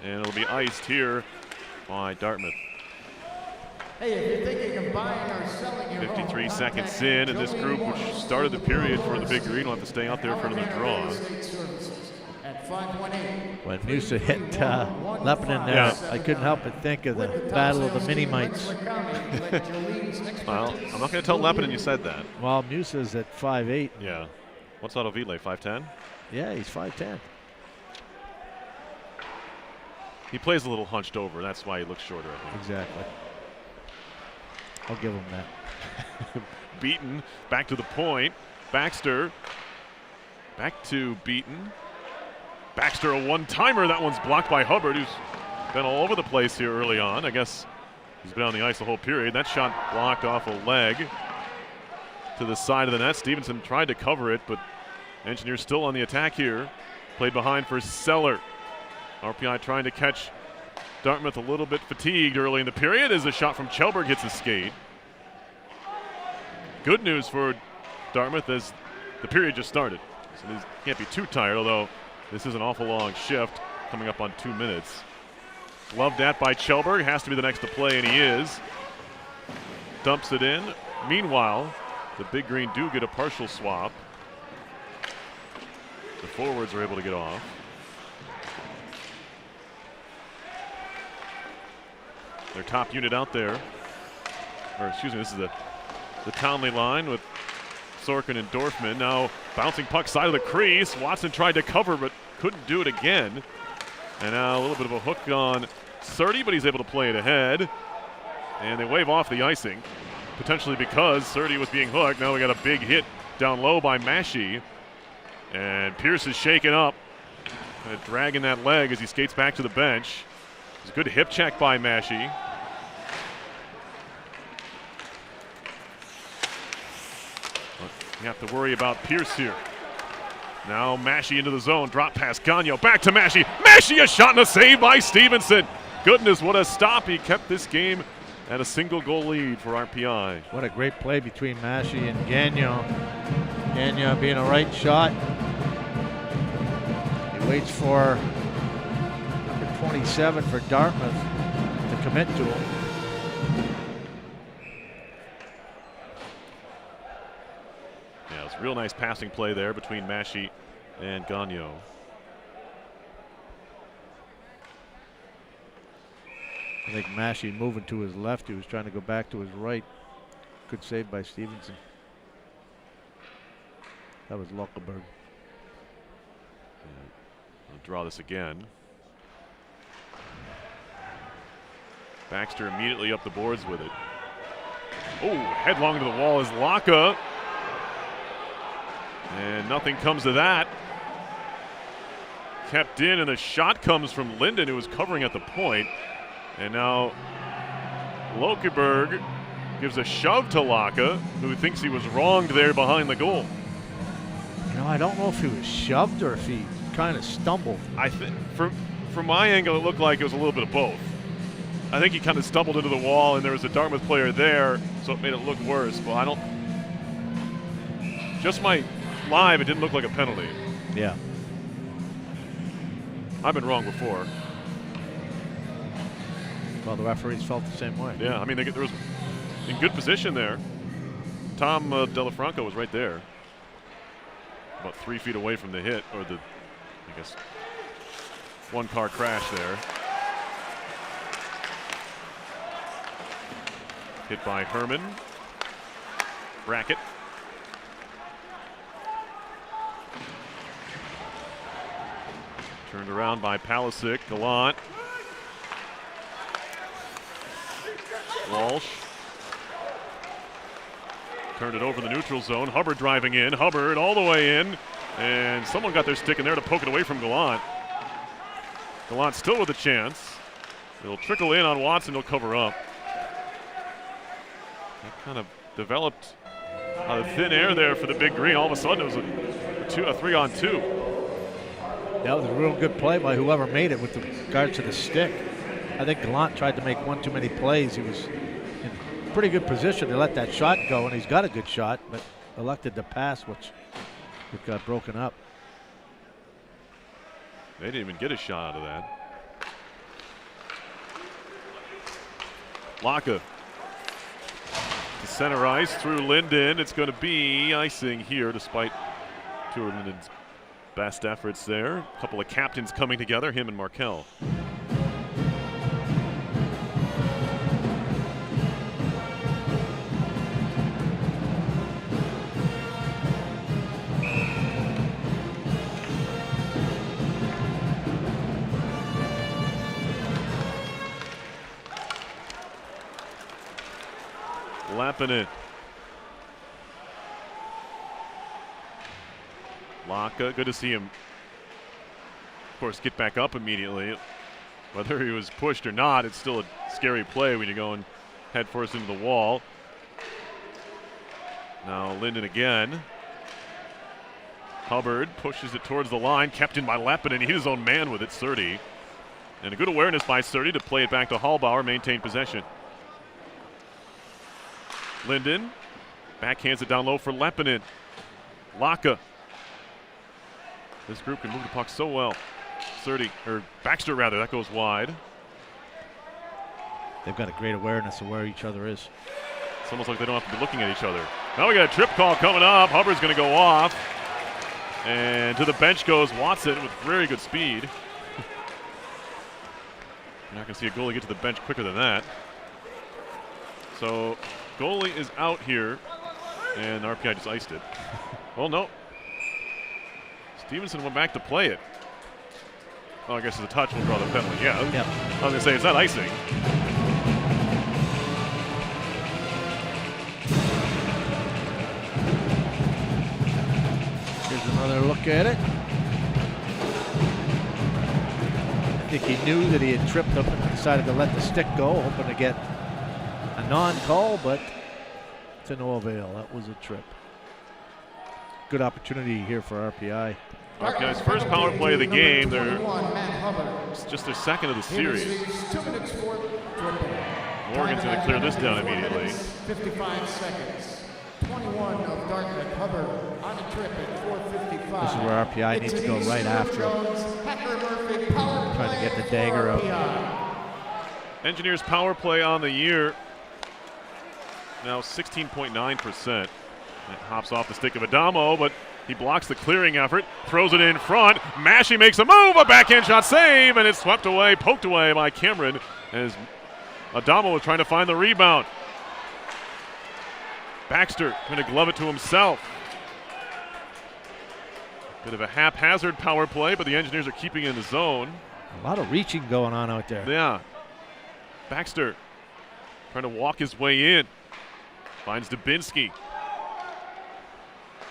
And it'll be iced here by Dartmouth. Hey, if you're thinking of buying or selling your 53 seconds in, and this group, which started the period for the Big Green, will have to stay out there for another draw. When Musa hit Lappinen there, I couldn't help but think of the Battle of the Mini-Mites. Well, I'm not going to tell Lappinen you said that. Well, Musa's at 5'8". Yeah. What's Otto Vile, 5'10"? Yeah, he's 5'10". He plays a little hunched over. That's why he looks shorter, I think. Exactly. I'll give him that. Beaton back to the point. Baxter back to Beaton. Baxter a one-timer. That one's blocked by Hubbard, who's been all over the place here early on. I guess he's been on the ice the whole period. That shot blocked off a leg to the side of the net. Stevenson tried to cover it, but Engineers still on the attack here. Played behind for Seller. RPI trying to catch Dartmouth a little bit fatigued early in the period as a shot from Kjellberg hits the skate. Good news for Dartmouth as the period just started. So they can't be too tired, although this is an awful long shift coming up on 2 minutes. Gloved at by Kjellberg, has to be the next to play, and he is. Dumps it in. Meanwhile, the Big Green do get a partial swap. The forwards are able to get off. Their top unit out there. Or excuse me, this is the Townley line with Sorkin and Dorfman. Now bouncing puck side of the crease. Watson tried to cover but couldn't do it again. And now a little bit of a hook on Surdy, but he's able to play it ahead. And they wave off the icing, potentially because Surdy was being hooked. Now we got a big hit down low by Mashi. And Pierce is shaken up, kind of dragging that leg as he skates back to the bench. It's a good hip check by Mashi. You have to worry about Pierce here. Now Mashi into the zone, drop pass, Gagnon back to Mashi. Mashi, a shot and a save by Stevenson. Goodness, what a stop. He kept this game at a single goal lead for RPI. What a great play between Mashi and Gagnon. Gagnon being a right shot. He waits for number 27 for Dartmouth to commit to him. Yeah, it's a real nice passing play there between Mashi and Gagnon. I think Mashi moving to his left. He was trying to go back to his right. Good save by Stevenson. That was Lockelberg. I'll draw this again. Baxter immediately up the boards with it. Oh, headlong to the wall is Laka. And nothing comes of that. Kept in, and the shot comes from Linden, who was covering at the point. And now Lokeberg gives a shove to Laka, who thinks he was wronged there behind the goal. You know, I don't know if he was shoved or if he kind of stumbled. I think from my angle, it looked like it was a little bit of both. I think he kind of stumbled into the wall, and there was a Dartmouth player there, so it made it look worse. But I don't. Just my live, it didn't look like a penalty. Yeah. I've been wrong before. Well, the referees felt the same way. Yeah, I mean, there was in good position there. Tom Delafranco was right there, about 3 feet away from the hit, or the, I guess, one-car crash there. Hit by Herman. Brackett. Turned around by Palisic. Gallant. Walsh. Turned it over the neutral zone. Hubbard driving in. Hubbard all the way in. And someone got their stick in there to poke it away from Gallant. Gallant still with a chance. It'll trickle in on Watson. He'll cover up. That kind of developed out of thin air there for the Big Green. All of a sudden it was a 3-on-2. That was a real good play by whoever made it with regards to the stick. I think Gallant tried to make one too many plays. He was in pretty good position to let that shot go, and he's got a good shot, but elected to pass, which got broken up. They didn't even get a shot out of that. Laka to center ice through Linden. It's going to be icing here, despite two of Linden's best efforts there. A couple of captains coming together, him and Markel. Lappin' Laka, good to see him, of course, get back up immediately. Whether he was pushed or not, it's still a scary play when you're going head first into the wall. Now Linden again. Hubbard pushes it towards the line, kept in by Lappin, and he's his own man with it, 30. And a good awareness by 30 to play it back to Hallbauer, maintain possession. Linden backhands it down low for Lepinen. Laka. This group can move the puck so well. 30, or Baxter rather, that goes wide. They've got a great awareness of where each other is. It's almost like they don't have to be looking at each other. Now we got a trip call coming up. Hubbard's going to go off. And to the bench goes Watson with very good speed. You're not going to see a goalie get to the bench quicker than that. So goalie is out here, and RPI just iced it. Well, no. Stevenson went back to play it. Oh, I guess it's a touch. We'll draw the penalty. Yeah. Yep. I was going to say, it's not icing. Here's another look at it. I think he knew that he had tripped up and decided to let the stick go, hoping to get a non-call, but to no avail. That was a trip. Good opportunity here for RPI. RPI's first power play of the game. It's just their second of the series. Morgan's going to clear this down immediately. 55 seconds. 21 of Dartmouth. Hubbard on a trip at 4:55. This is where RPI needs to go right after him. Trying to get the dagger out. Engineers power play on the year. Now 16.9%. It hops off the stick of Adamo, but he blocks the clearing effort, throws it in front. Massey makes a move, a backhand shot save, and it's swept away, poked away by Cameron as Adamo was trying to find the rebound. Baxter trying to glove it to himself. Bit of a haphazard power play, but the Engineers are keeping it in the zone. A lot of reaching going on out there. Yeah. Baxter trying to walk his way in. Finds Dubinsky.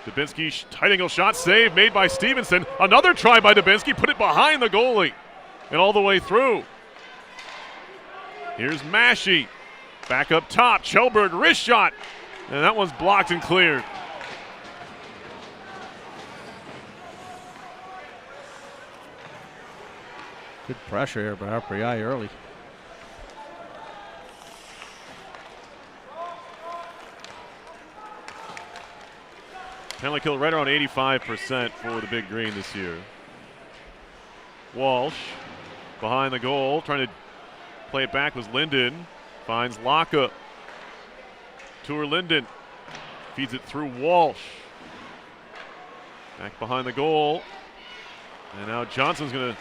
Dubinsky, tight angle shot save made by Stevenson. Another try by Dubinsky, put it behind the goalie and all the way through. Here's Massey. Back up top, Kjellberg, wrist shot. And that one's blocked and cleared. Good pressure here by RPI early. Penalty kill right around 85% for the Big Green this year. Walsh behind the goal, trying to play it back was Linden. Finds Laka. Tour Linden. Feeds it through Walsh. Back behind the goal. And now Johnson's going to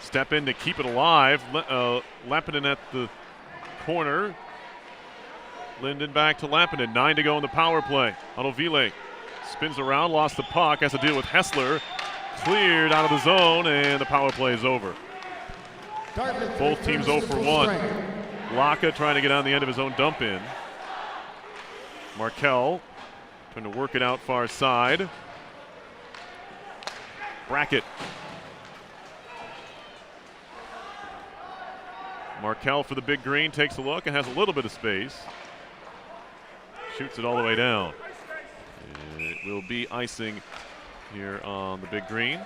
step in to keep it alive. Lappinen at the corner. Linden back to Lappinen. 9 to go in the power play. Adovile spins around, lost the puck, has to deal with Hessler. Cleared out of the zone, and the power play is over. Dartmouth Both teams 0 for 1. Laka trying to get on the end of his own dump in. Markel trying to work it out far side. Brackett. Markel for the Big Green takes a look and has a little bit of space. Shoots it all the way down. And it will be icing here on the Big Green.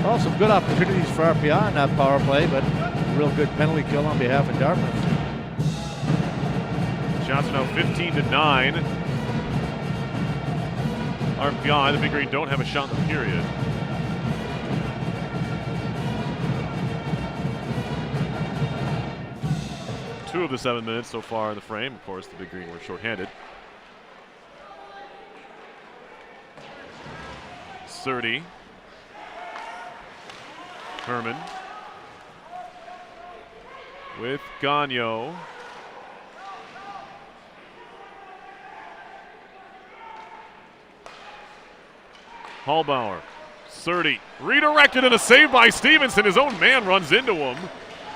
Well, some good opportunities for RPI on that power play, but a real good penalty kill on behalf of Dartmouth. Shots are now 15-9. RPI, the Big Green don't have a shot in the period. Two of the 7 minutes so far in the frame. Of course, the Big Green were shorthanded. Surdy. Herman. With Gagnon. Hallbauer. Surdy. Redirected and a save by Stevenson. His own man runs into him.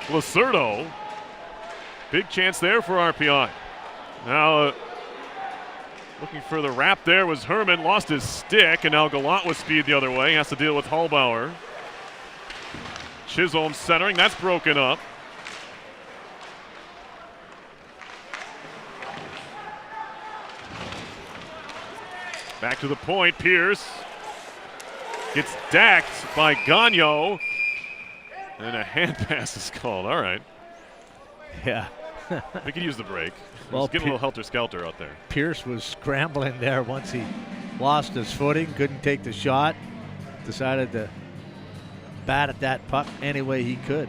Lacerdo. Big chance there for RPI. Now, looking for the wrap there was Herman. Lost his stick, and now Gallant with speed the other way. Has to deal with Hallbauer. Chisholm centering. That's broken up. Back to the point. Pierce gets decked by Gagnon. And a hand pass is called. All right. Yeah. We could use the break. Well, Getting a little helter-skelter out there. Pierce was scrambling there once he lost his footing, couldn't take the shot, decided to bat at that puck any way he could.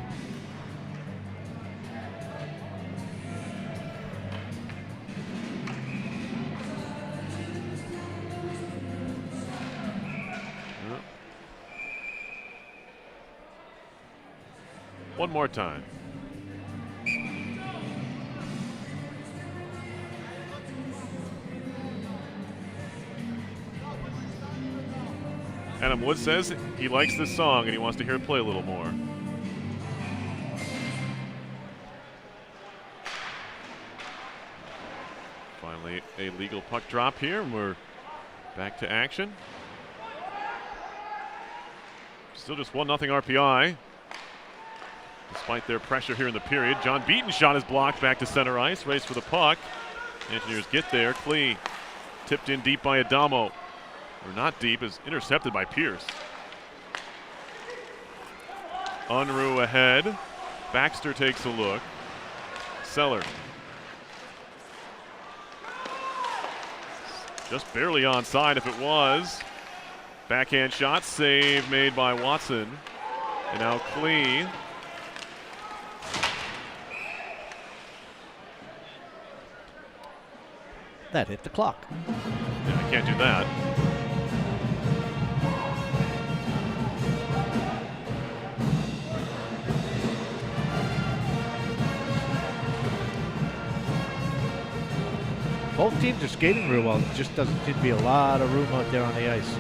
One more time. Adam Wood says he likes this song and he wants to hear it play a little more. Finally, a legal puck drop here, and we're back to action. Still just 1-0 RPI. Despite their pressure here in the period. John Beaton's shot is blocked back to center ice. Race for the puck. Engineers get there. Klee tipped in deep by Adamo. Or not deep, is intercepted by Pierce. Unruh ahead. Baxter takes a look. Seller. Just barely onside if it was. Backhand shot, save made by Watson. And now Klee. That hit the clock. Yeah, I can't do that. Both teams are skating real well. It just doesn't seem to be a lot of room out there on the ice.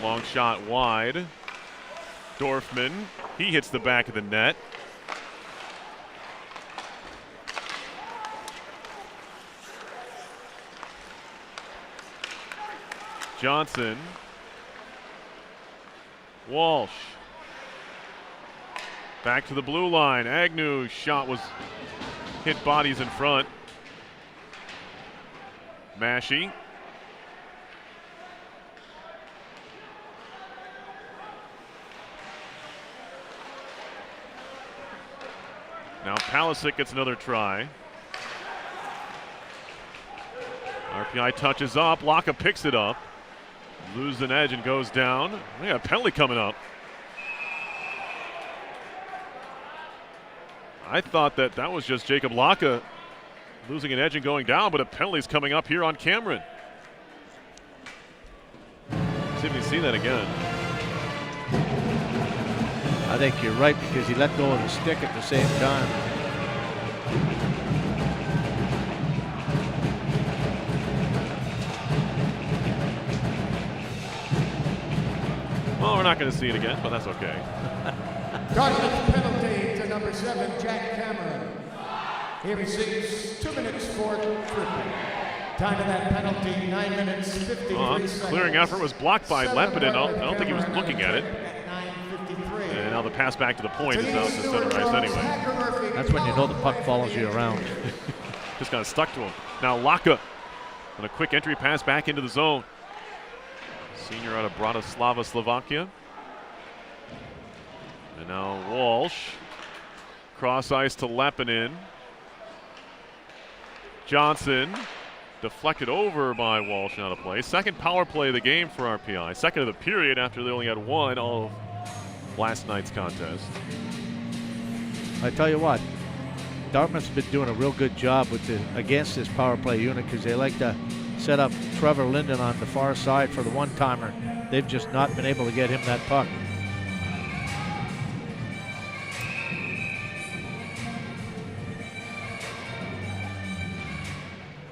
Long shot wide. Dorfman, he hits the back of the net. Johnson. Walsh. Back to the blue line. Agnew's shot was hit bodies in front. Massey. Now Palisic gets another try. RPI touches up. Laka picks it up. Loses an edge and goes down. We got a penalty coming up. I thought that was just Jacob Laka losing an edge and going down, but a penalty's coming up here on Cameron. See if we see that again. I think you're right because he let go of the stick at the same time. Well, we're not going to see it again, but that's okay. Dartmouth penalty to number 7, Jack Cameron. He receives 2 minutes for tripping. Time of that penalty, 9 minutes, 53 seconds. Clearing effort was blocked by Lepidin. I don't think he was looking at it. And now the pass back to the point is out to center ice anyway. That's when you know the puck follows you around. Just kind of stuck to him. Now Laka on a quick entry pass back into the zone. Senior out of Bratislava, Slovakia. And now Walsh. Cross ice to Lepinin. Johnson deflected over by Walsh and out of play. Second power play of the game for RPI. Second of the period after they only had one all of last night's contest. I tell you what, Dartmouth's been doing a real good job against this power play unit because they like to set up Trevor Linden on the far side for the one-timer. They've just not been able to get him that puck.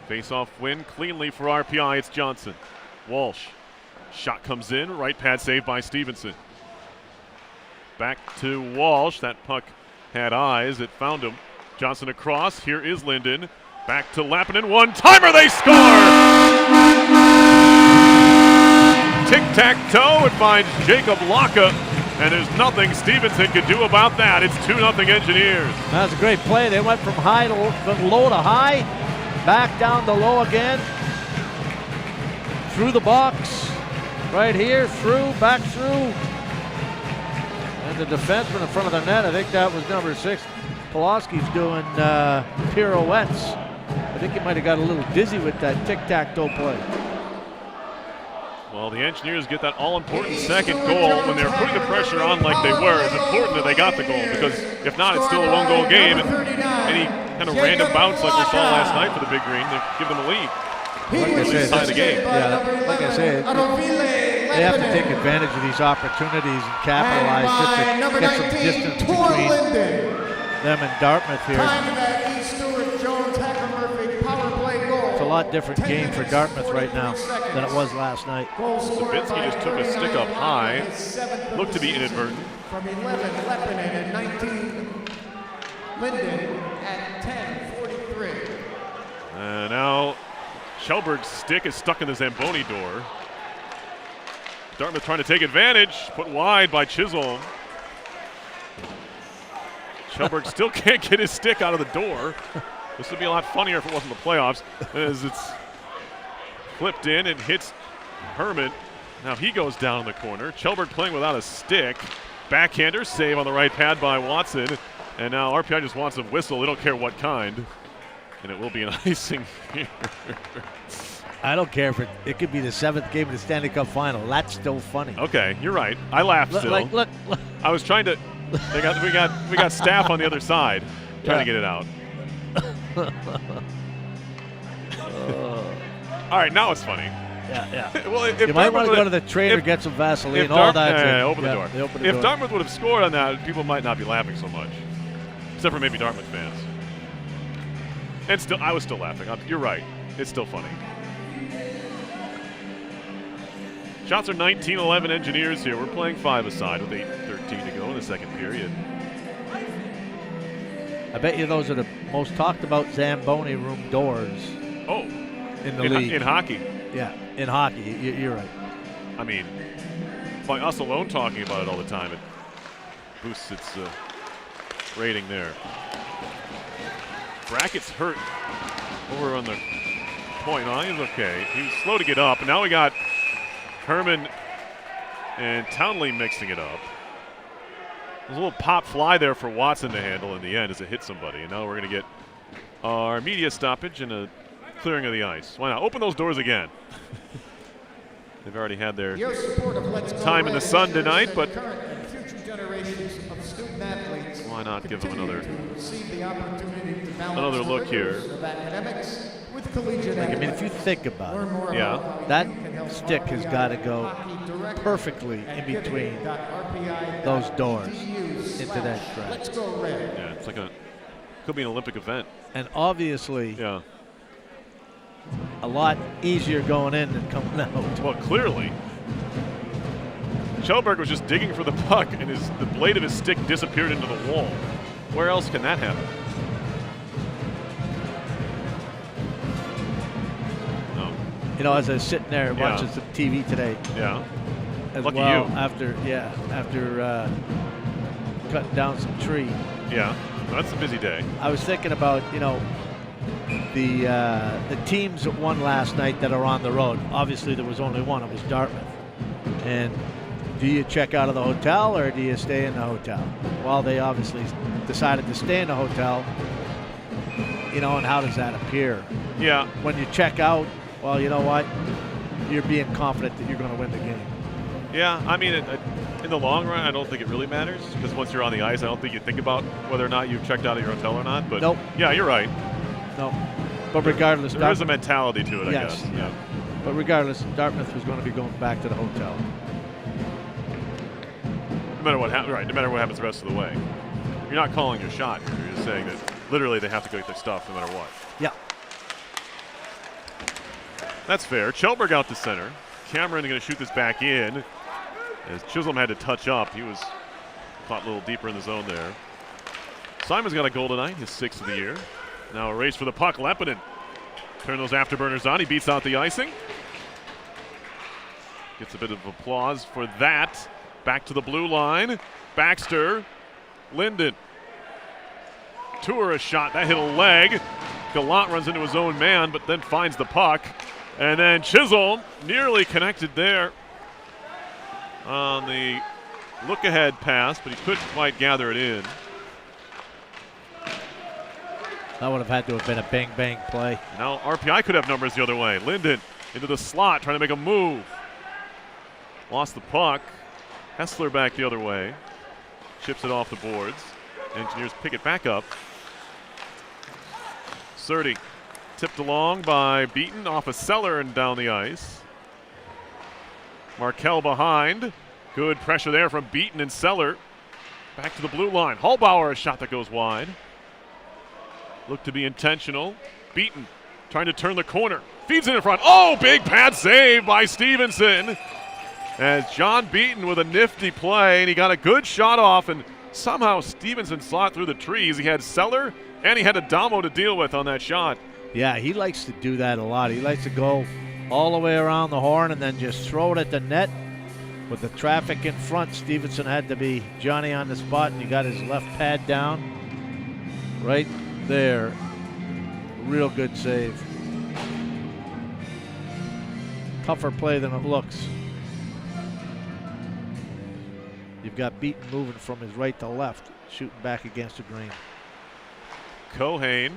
Face-off win cleanly for RPI. It's Johnson. Walsh. Shot comes in. Right pad saved by Stevenson. Back to Walsh. That puck had eyes. It found him. Johnson across. Here is Linden. Back to Lappinen. One-timer. They score! Tic-tac-toe. It finds Jacob Laka. And there's nothing Stevenson could do about that. It's 2-0 Engineers. That was a great play. They went from low to high. Back down to low again. Through the box. Right here. Through. Back through. And the defenseman in front of the net, I think that was number 6. Pulaski's doing pirouettes. I think he might have got a little dizzy with that tic-tac-toe play. Well, the Engineers get that all-important second goal when they're putting the pressure on like they were. It's important that they got the goal because if not, it's still a one-goal game. And any kind of random bounce like we saw last night for the Big Green, they give them a lead. Like I said, tie the game. Yeah, like I said, they have to take advantage of these opportunities and capitalize just to get some distance between them and Dartmouth here. It's a lot different game for Dartmouth right now than it was last night. Sabinski just took a stick up high, looked to be inadvertent. From 11, Lepinin at 19, Linden at 10:43. And now Shelberg's stick is stuck in the Zamboni door. Dartmouth trying to take advantage, put wide by Chisholm. Shelberg still can't get his stick out of the door. This would be a lot funnier if it wasn't the playoffs, as it's flipped in and hits Herman. Now he goes down in the corner. Shelberg playing without a stick. Backhander save on the right pad by Watson. And now RPI just wants a whistle. They don't care what kind. And it will be an icing here. I don't care if it could be the 7th game of the Stanley Cup Final. That's still funny. Okay, you're right. I laughed still. Look. I was trying to. We got staff on the other side trying to get it out. All right, now it's funny. Yeah. Well, if you might want to go to Dartmouth the train or get some Vaseline. Open Open the door. If Dartmouth would have scored on that, people might not be laughing so much, except for maybe Dartmouth fans. And still, I was still laughing. You're right. It's still funny. Shots are 19-11 Engineers here. We're playing 5 aside with 8:13 to go in the second period. I bet you those are the most talked about Zamboni room doors. Oh, in the league. In hockey. Yeah, in hockey. You're right. I mean, by us alone talking about it all the time, it boosts its rating there. Brackett's hurt over on the point. Oh, he was okay. He was slow to get up, and now we got Herman and Townley mixing it up. There's a little pop fly there for Watson to handle in the end as it hit somebody, and now we're going to get our media stoppage and a clearing of the ice. Why not? Open those doors again. They've already had their time in the sun tonight, but why not give them another look here? I mean, if you think about it, Yeah. that stick has got to go perfectly in between those doors into that track. Yeah, it's like could be an Olympic event. And obviously, Yeah. a lot easier going in than coming out. Well, clearly. Kjellberg was just digging for the puck, and the blade of his stick disappeared into the wall. Where else can that happen? No. You know, as I was sitting there watching some TV today, Yeah. as Lucky well, you. after cutting down some tree, Yeah. That's a busy day. I was thinking about, you know, the teams that won last night that are on the road. Obviously, there was only one. It was Dartmouth. And do you check out of the hotel or do you stay in the hotel? Well, they obviously decided to stay in the hotel. You know, and how does that appear? Yeah. When you check out, well, you know what? You're being confident that you're going to win the game. Yeah, I mean, in the long run, I don't think it really matters, because once you're on the ice, I don't think you think about whether or not you've checked out of your hotel or not. But Nope. Yeah, you're right. No. But regardless, There is a mentality to it, I Yes, guess. yeah. But regardless, Dartmouth was going to be going back to the hotel. No matter what happens, right? No matter what happens the rest of the way, you're not calling your shot. You're just saying that literally they have to go get their stuff no matter what. Yeah. That's fair. Kjellberg out to center. Cameron going to shoot this back in. As Chisholm had to touch up, he was caught a little deeper in the zone there. Simon's got a goal tonight, his 6th of the year. Now a race for the puck. Lepinen turn those afterburners on. He beats out the icing. Gets a bit of applause for that. Back to the blue line. Baxter. Linden. Tour a shot. That hit a leg. Gallant runs into his own man, but then finds the puck. And then Chisholm nearly connected there on the look-ahead pass, but he couldn't quite gather it in. That would have had to have been a bang-bang play. Now RPI could have numbers the other way. Linden into the slot, trying to make a move. Lost the puck. Hessler back the other way. Chips it off the boards. Engineers pick it back up. Surdy tipped along by Beaton off a cellar and down the ice. Markel behind. Good pressure there from Beaton and Seller. Back to the blue line. Hallbauer, a shot that goes wide. Looked to be intentional. Beaton trying to turn the corner. Feeds it in front. Oh, big pad save by Stevenson. As John Beaton with a nifty play, and he got a good shot off, and somehow Stevenson slot through the trees. He had Seller and he had Adamo to deal with on that shot. Yeah, he likes to do that a lot. He likes to go all the way around the horn and then just throw it at the net. With the traffic in front, Stevenson had to be Johnny on the spot, and he got his left pad down right there. Real good save. Tougher play than it looks. You've got Beaton moving from his right to left, shooting back against the green. Kohane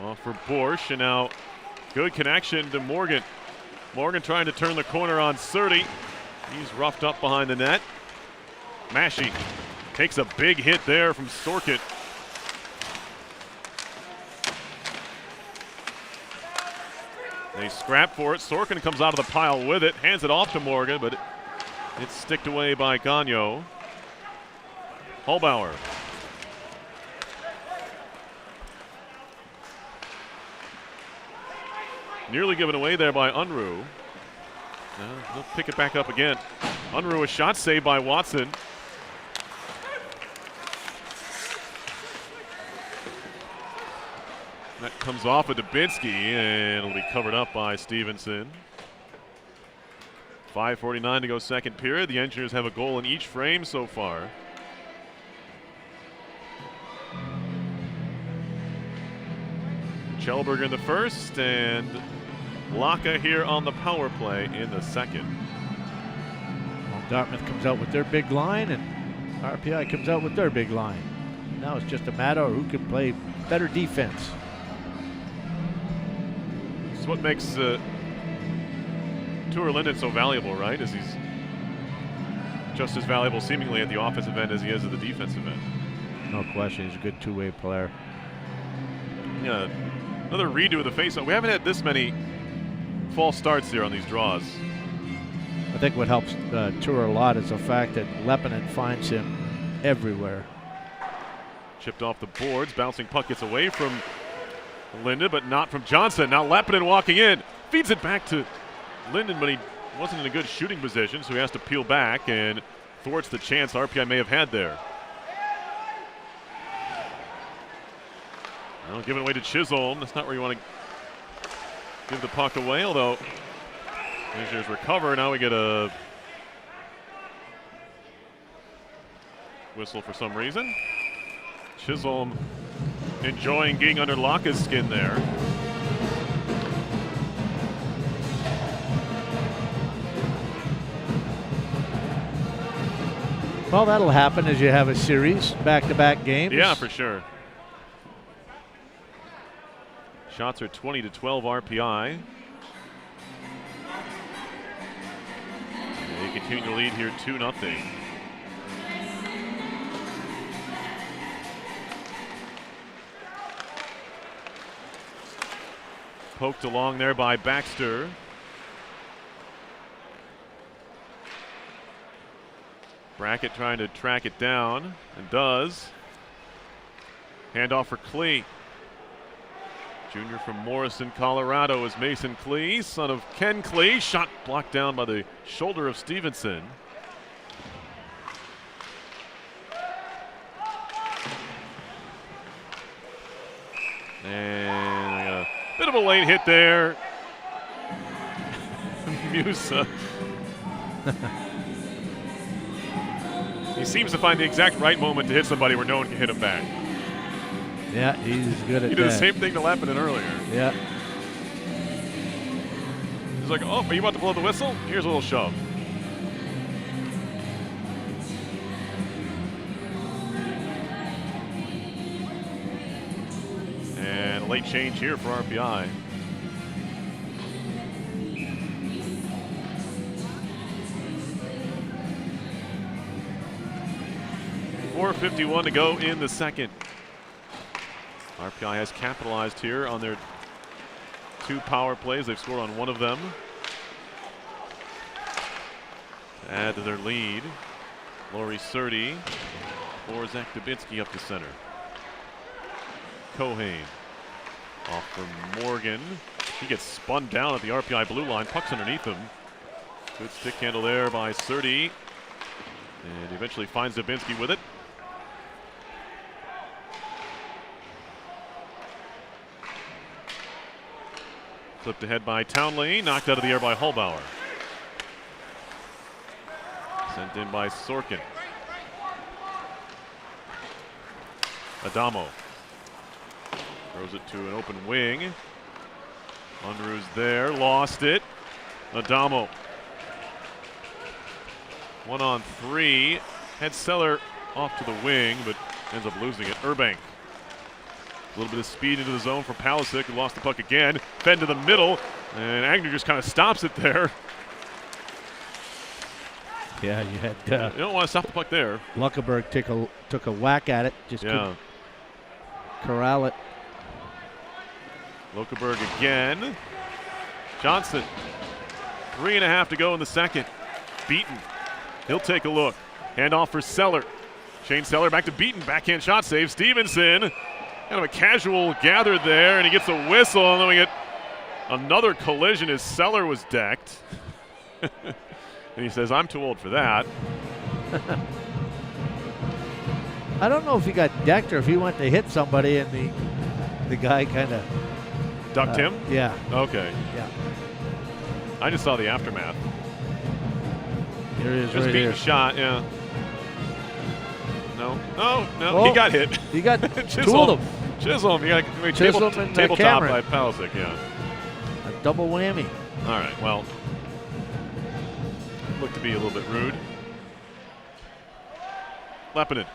off for Borsch, and now good connection to Morgan. Morgan trying to turn the corner on Surdy. He's roughed up behind the net. Massey takes a big hit there from Sorkin. They scrap for it. Sorkin comes out of the pile with it, hands it off to Morgan, but it's sticked away by Gagnon. Hallbauer. Nearly given away there by Unruh. Now they'll pick it back up again. Unruh, a shot saved by Watson. That comes off of Dubinsky, and it'll be covered up by Stevenson. 5:49 to go second period. The Engineers have a goal in each frame so far. Kjellberg in the first, and Laka here on the power play in the second. Well, Dartmouth comes out with their big line, and RPI comes out with their big line. Now it's just a matter of who can play better defense. It's what makes Tour Linden so valuable, right? Is he's just as valuable seemingly at the offensive end as he is at the defensive end. No question, he's a good two-way player. Yeah, another redo of the faceoff. We haven't had this many false starts here on these draws. I think what helps Tour a lot is the fact that Leppinen finds him everywhere. Chipped off the boards, bouncing puck gets away from Linden, but not from Johnson. Now Leppinen walking in, feeds it back to Linden, but he wasn't in a good shooting position, so he has to peel back and thwarts the chance RPI may have had there. Well, giving away to Chisholm. That's not where you want to give the puck away, although Engineers recover. Now we get a whistle for some reason. Chisholm enjoying getting under Laka's skin there. Well, that'll happen as you have a series, back-to-back games. Yeah, for sure. Shots are 20-12 RPI. They continue to lead here 2-0. Poked along there by Baxter. Brackett trying to track it down, and does. Handoff for Klee. Junior from Morrison, Colorado is Mason Klee, son of Ken Klee. Shot blocked down by the shoulder of Stevenson. And a bit of a late hit there. Musa. He seems to find the exact right moment to hit somebody where no one can hit him back. Yeah, he's good at that. He did the same thing to Leppinen earlier. Yeah. He's like, oh, are you about to blow the whistle? Here's a little shove. And a late change here for RPI. .451 to go in the second. RPI has capitalized here on their 2 power plays. They've scored on one of them. To add to their lead. Lori Surdy for Zach Dubinsky up to center. Cohane off from Morgan. He gets spun down at the RPI blue line. Puck's underneath him. Good stick handle there by Surdy. And eventually finds Dubinsky with it. Flipped ahead by Townley, knocked out of the air by Hullbauer. Sent in by Sorkin. Adamo throws it to an open wing. Unruh's there, lost it. Adamo. 1-on-3. Had Seller off to the wing, but ends up losing it. Urbank. A little bit of speed into the zone for Palisic, who lost the puck again. Fed to the middle, and Agnew just kind of stops it there. Yeah, you had you don't want to stop the puck there. Luckenberg took a whack at it, just couldn't corral it. Luckenberg again. Johnson. 3.5 to go in the second. Beaton. He'll take a look. Handoff for Seller. Shane Seller back to Beaton. Backhand shot save. Stevenson. Kind of a casual gather there, and he gets a whistle, and then we get another collision as Seller was decked. And he says, I'm too old for that. I don't know if he got decked or if he went to hit somebody and the guy kind of ducked him? Yeah. Okay. Yeah. I just saw the aftermath. Here he is, Just right being here. shot, yeah. No, Oh, he got hit. He got two Chisholm. of them. Chisholm, you got Chisholm and tabletop Cameron. by Palisic, yeah. A double whammy. All right, well, looked to be a little bit rude. Leppinen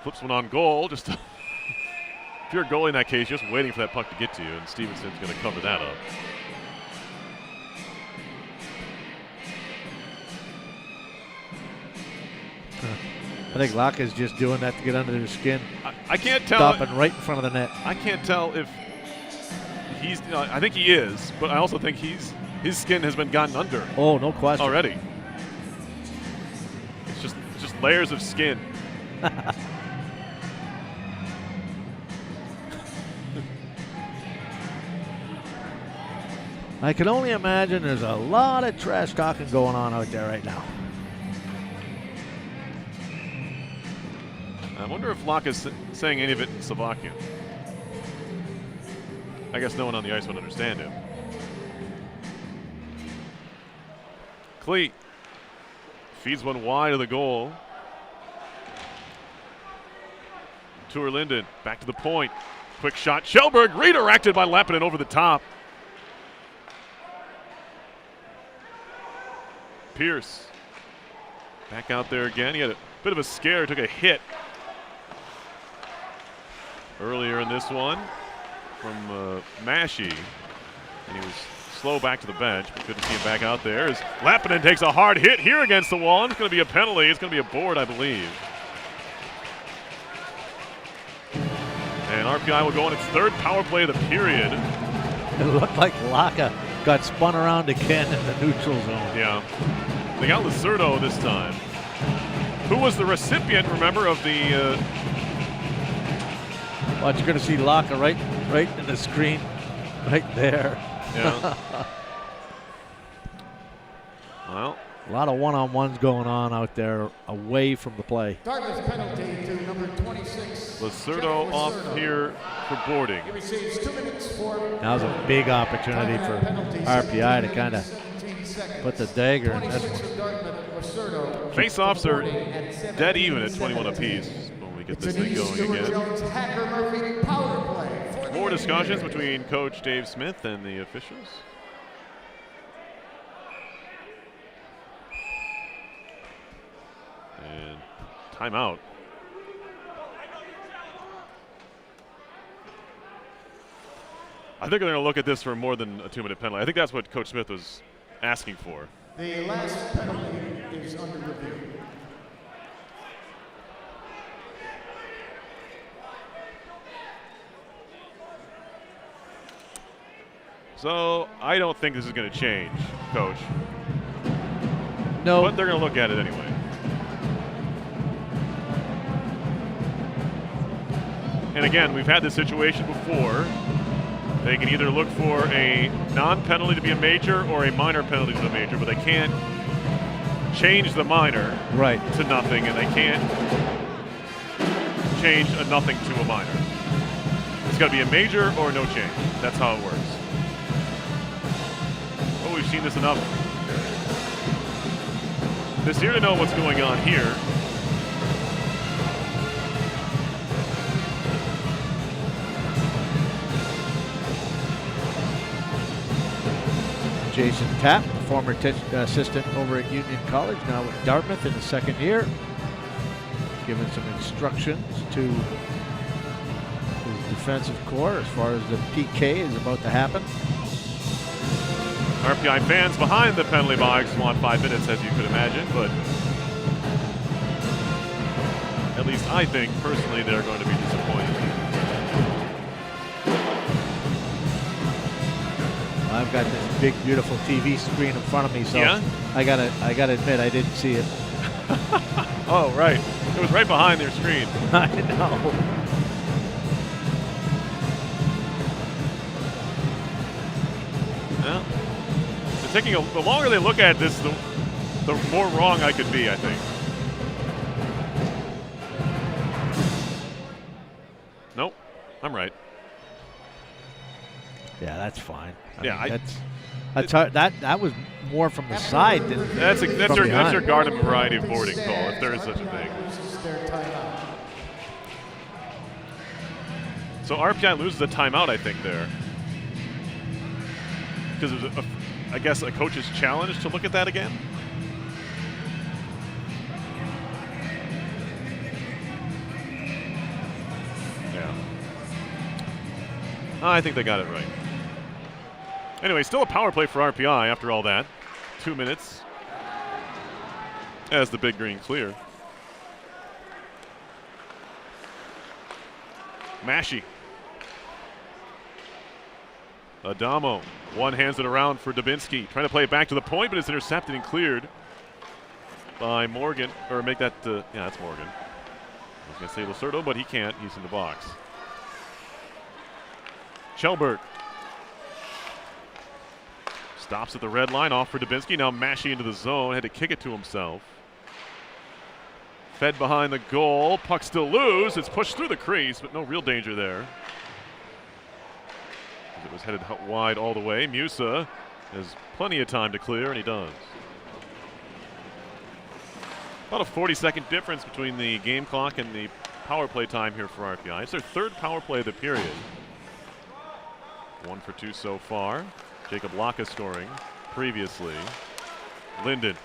flips one on goal. Just if you're a goalie in that case, you're just waiting for that puck to get to you, and Stevenson's going to cover that up. I think Laka's just doing that to get under their skin. I can't tell. Stopping right in front of the net. I can't tell if he's. I think he is, but I also think his skin has been gotten under Oh, no question. already. It's just layers of skin. I can only imagine there's a lot of trash talking going on out there right now. I wonder if Locke is saying any of it in Slovakian. I guess no one on the ice would understand him. Cleat feeds one wide of the goal. Tour Linden back to the point. Quick shot. Kjellberg redirected by Lappinen over the top. Pierce back out there again. He had a bit of a scare, took a hit earlier in this one from Massey, and he was slow back to the bench, but good to see him back out there as Lappinen takes a hard hit here against the wall, and it's going to be a penalty. It's going to be a board, I believe. And RPI will go on its third power play of the period. It looked like Laka got spun around again in the neutral zone. Yeah. They got Lacerdo this time, who was the recipient, remember, of the Watch, you're going to see Laka right in the screen, right there. yeah. Well, A lot of one-on-ones going on out there away from the play. Dartmouth penalty to number 26. Lacerdo Jeff off Lacerdo. here for boarding. He receives 2 minutes for That was a big opportunity for RPI to kind of put the dagger in this one. Face-offs are dead even at 21 apiece when we get this thing going again. More discussions between Coach Dave Smith and the officials. And timeout. I think they're going to look at this for more than a 2-minute penalty. I think that's what Coach Smith was asking for. The last penalty is under review. So I don't think this is going to change, Coach. No, But they're going to look at it anyway. And again, we've had this situation before. They can either look for a non-penalty to be a major or a minor penalty to be a major, but they can't change the minor right. to nothing, and they can't change a nothing to a minor. It's got to be a major or no change. That's how it works. Oh, we've seen this enough this year to know what's going on here. Jason Tapp, former assistant over at Union College, now at Dartmouth in the second year, giving some instructions to his defensive core as far as the PK is about to happen. RPI fans behind the penalty box want 5 minutes, as you could imagine, but at least I think, personally, they're going to be disappointed. I've got this big, beautiful TV screen in front of me, so Yeah? I gotta admit I didn't see it. Oh, right. It was right behind their screen. I know. Yeah. The longer they look at this, the more wrong I could be, I think. Nope. I'm right. Yeah, that's fine. Yeah, that's That was more from the side than That's from your behind. garden variety of boarding call, if there is such a thing. Their timeout. So RPI loses a timeout, I think, there. Because it was, I guess, a coach's challenge to look at that again. Yeah. I think they got it right. Anyway, still a power play for RPI after all that. 2 minutes as the big green clear. Mashi. Adamo one-hands it around for Dubinsky. Trying to play it back to the point, but it's intercepted and cleared by Morgan. Or make that, yeah, that's Morgan. I was going to say Lacerdo, but he can't. He's in the box. Shelberg. Stops at the red line, off for Dubinsky. Now Mashi into the zone, had to kick it to himself. Fed behind the goal, puck still loose. It's pushed through the crease, but no real danger there. It was headed wide all the way. Musa has plenty of time to clear, and he does. About a 40-second difference between the game clock and the power play time here for RPI. It's their third power play of the period. 1 for 2 so far. Jacob Laka scoring previously. Linden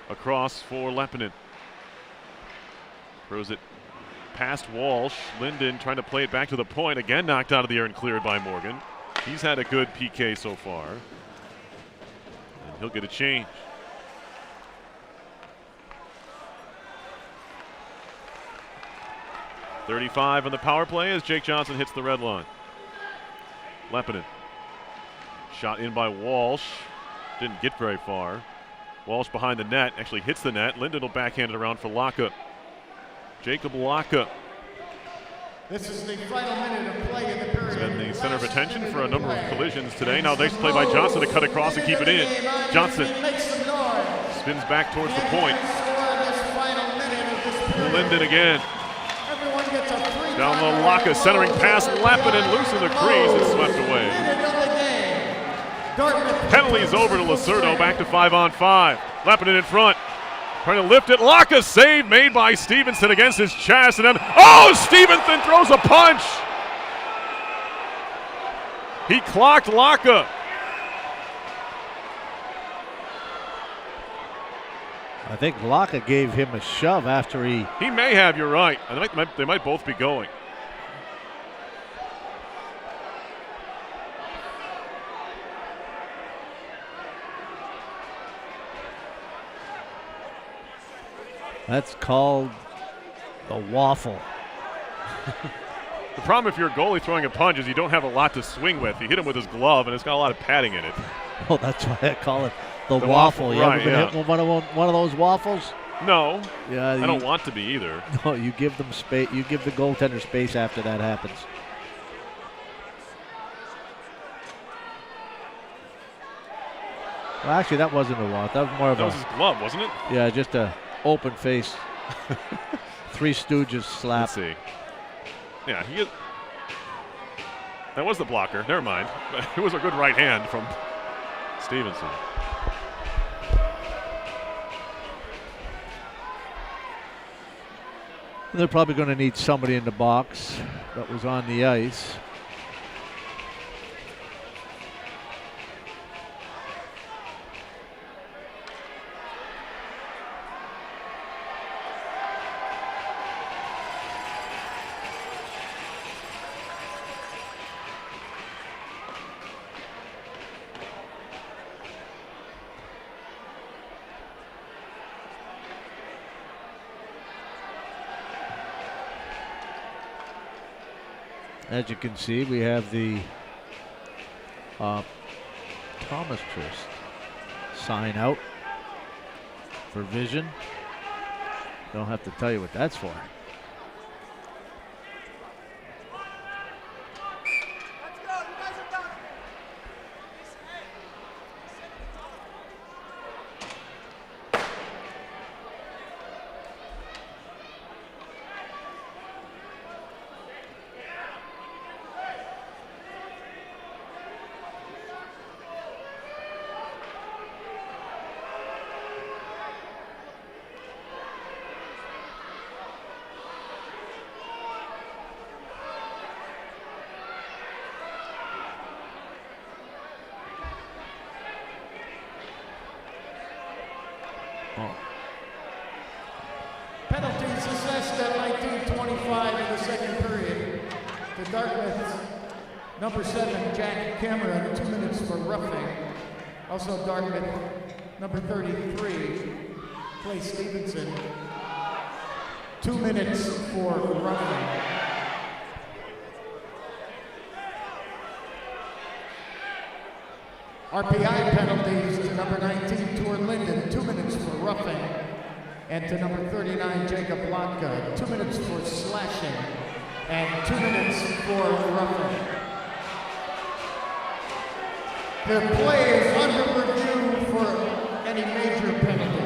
across for Lepinen. Throws it past Walsh. Linden trying to play it back to the point. Again knocked out of the air and cleared by Morgan. He's had a good PK so far. And he'll get a change. .35 on the power play as Jake Johnson hits the red line. Lepinen. Shot in by Walsh. Didn't get very far. Walsh behind the net. Actually hits the net. Linden will backhand it around for Laka. Jacob Laka. This is the final minute of play in the period. He's been the center of attention for a number of collisions today. Now nice play by Johnson to cut across and keep it in. Johnson spins back towards the point. Linden again. Down low, Laka centering pass, Lepinen loose in the crease and swept away. Penalties over to Lacerdo, back to 5-on-5. Lepinen in front, trying to lift it. Laka save made by Stevenson against his chest, and then, oh, Stevenson throws a punch. He clocked Laka. I think Laka gave him a shove after he. He may have, you're right. They might both be going. That's called the waffle. The problem if you're a goalie throwing a punch is you don't have a lot to swing with. You hit him with his glove, and it's got a lot of padding in it. Oh, that's why I call it the The waffle. waffle, You right, ever been yeah. hit with one of those waffles? No, Yeah, I don't want to be either. No, you give them space. You give the goaltender space after that happens. Well, actually, that wasn't a waffle. That was more of That was a his glove, wasn't it? yeah, just a open face. Three Stooges slap. Let's see. Yeah, that was the blocker. Never mind. It was a good right hand from Stevenson. They're probably going to need somebody in the box that was on the ice. As you can see, we have the Thomas Trist sign out for Vision. Don't have to tell you what that's for. Oh. Penalties assessed at 19:25 in the second period. To Dartmouth, number 7, Jack Cameron, 2 minutes for roughing. Also Dartmouth, number 33, Clay Stevenson, 2 minutes for roughing. RPI penalties to number 19, Tor Linden, 2 minutes for roughing. And to number 39, Jacob Blanca, 2 minutes for slashing and 2 minutes for roughing. The play is under review for any major penalties.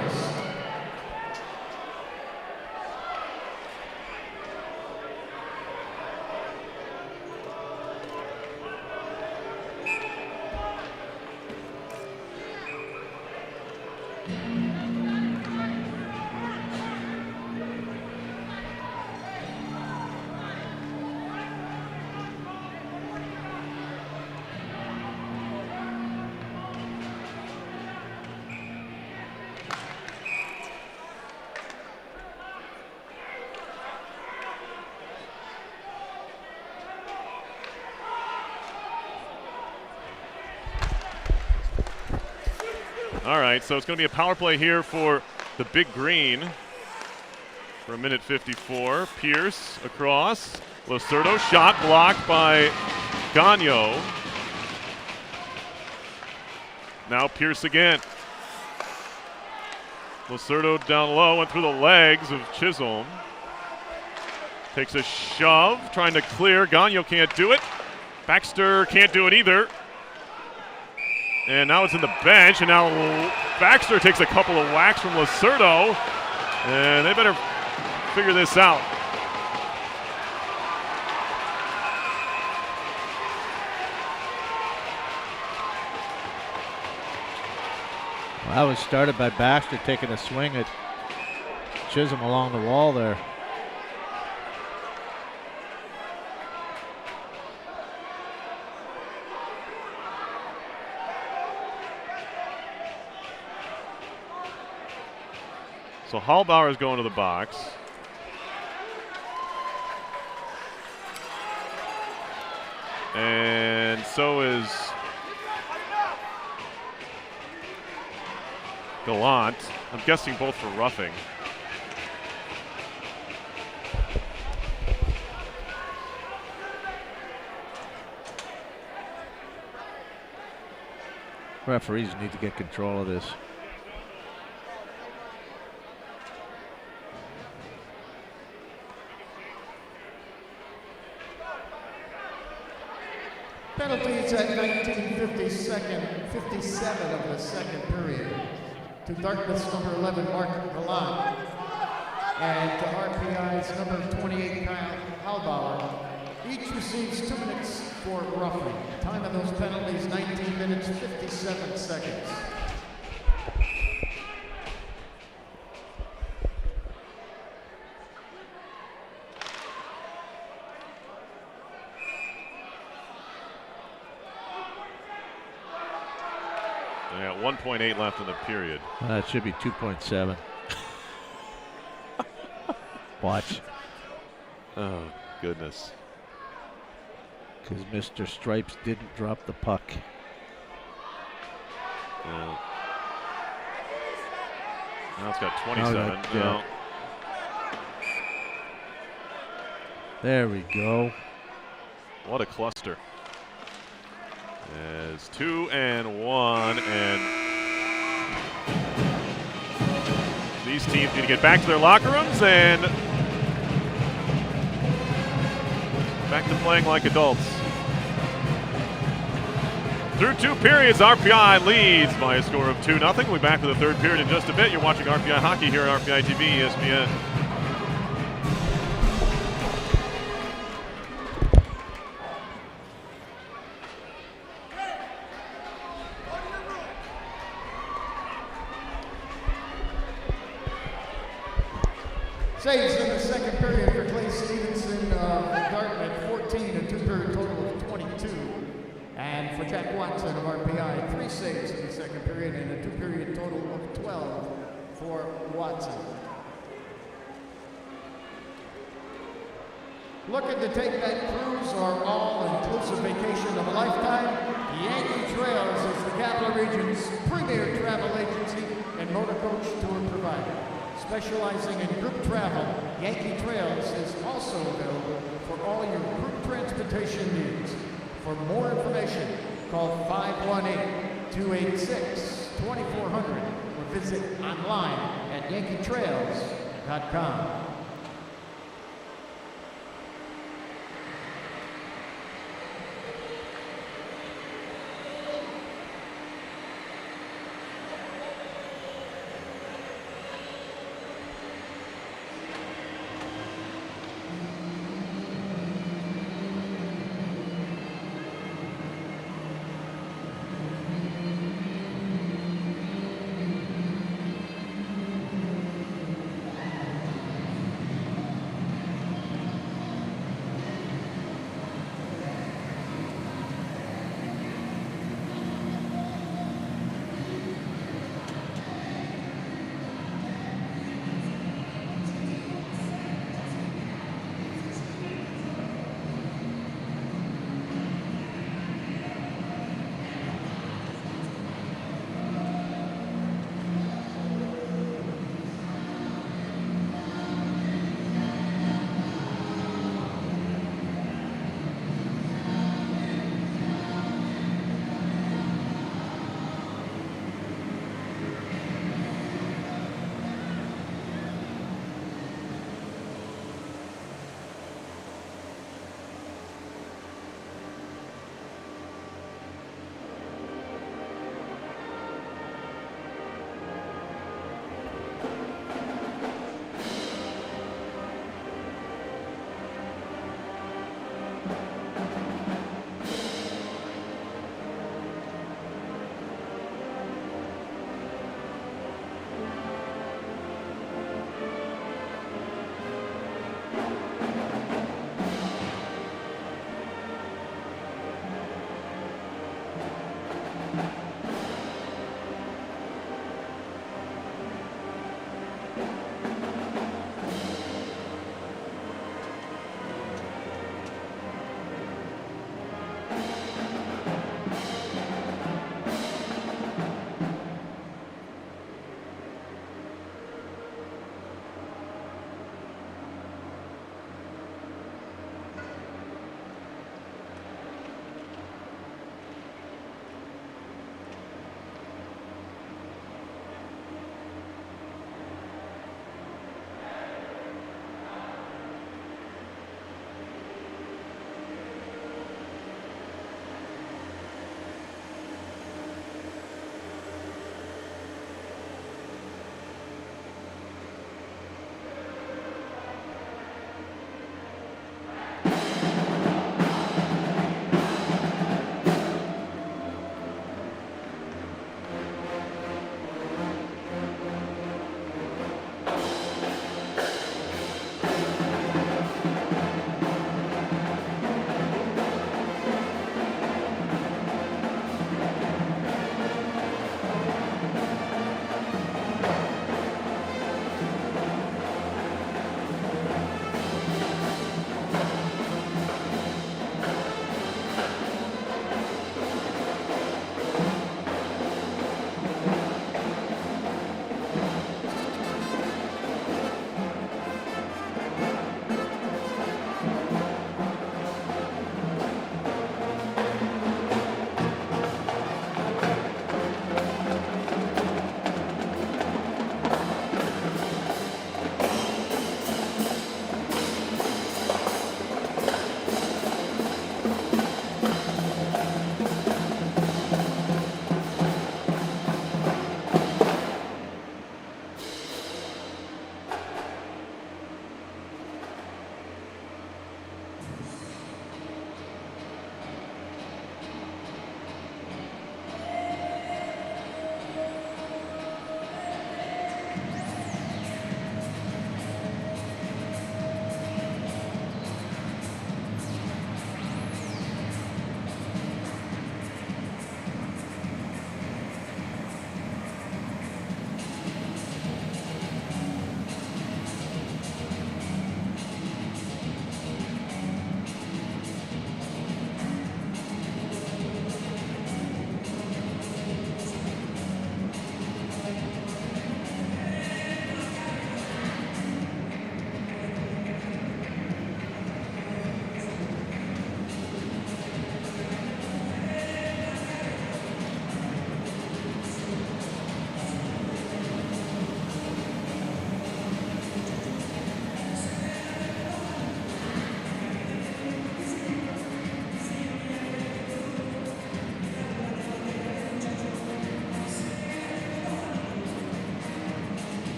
All right, so it's going to be a power play here for the Big Green for 1:54. Pierce across. Lacerdo shot blocked by Gagno. Now Pierce again. Lacerdo down low, went through the legs of Chisholm. Takes a shove, trying to clear. Gagno can't do it. Baxter can't do it either. And now it's in the bench, and now Baxter takes a couple of whacks from Lacerdo, and they better figure this out. Well, that was started by Baxter taking a swing at Chisholm along the wall there. So Hallbauer is going to the box. And so is Gallant. I'm guessing both for roughing. Referees need to get control of this. Penalties at 57 of the second period. To Dartmouth's number 11, Mark Gallant. And to RPI's number 28, Kyle Hallbauer. Each receives 2 minutes for roughing. Time of those penalties, 19 minutes, 57 seconds. Yeah, 1.8 left in the period. That should be 2.7. Watch. Oh, goodness. Because Mr. Stripes didn't drop the puck. Yeah. Now it's got 27. No. There we go. What a cluster. It's 2 and 1, and these teams need to get back to their locker rooms and back to playing like adults. Through 2 periods, RPI leads by a score of 2-0. We'll be back with the third period in just a bit. You're watching RPI Hockey here at RPI TV, ESPN. Saves in the second period for Clay Stevenson of Dartmouth, 14, a 2-period total of 22. And for Jack Watson of RPI, 3 saves in the second period and a 2-period total of 12 for Watson. Looking to take that cruise or all-inclusive vacation of a lifetime? Yankee Trails is the Capital Region's premier travel agency and motor coach tour provider. Specializing in group travel, Yankee Trails is also available for all your group transportation needs. For more information, call 518-286-2400 or visit online at yankeetrails.com.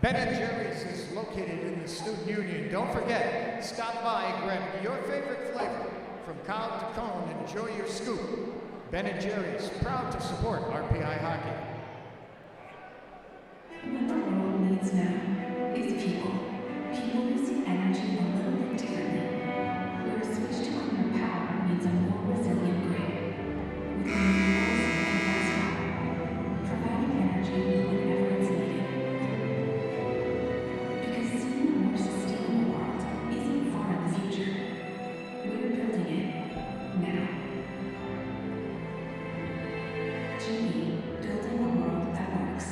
Ben & Jerry's is located in the Student Union. Don't forget, stop by, grab your favorite flavor. From cob to cone, enjoy your scoop. Ben & Jerry's, proud to support RPI hockey. What the world needs now is people. People who see energy a little bit differently. Where a switch to cleaner power means a more resilient grid. With renewables and fast power, providing energy whenever it's needed. Because seeing a more sustainable world isn't far in the future. We're building it now. GE, building a world that works.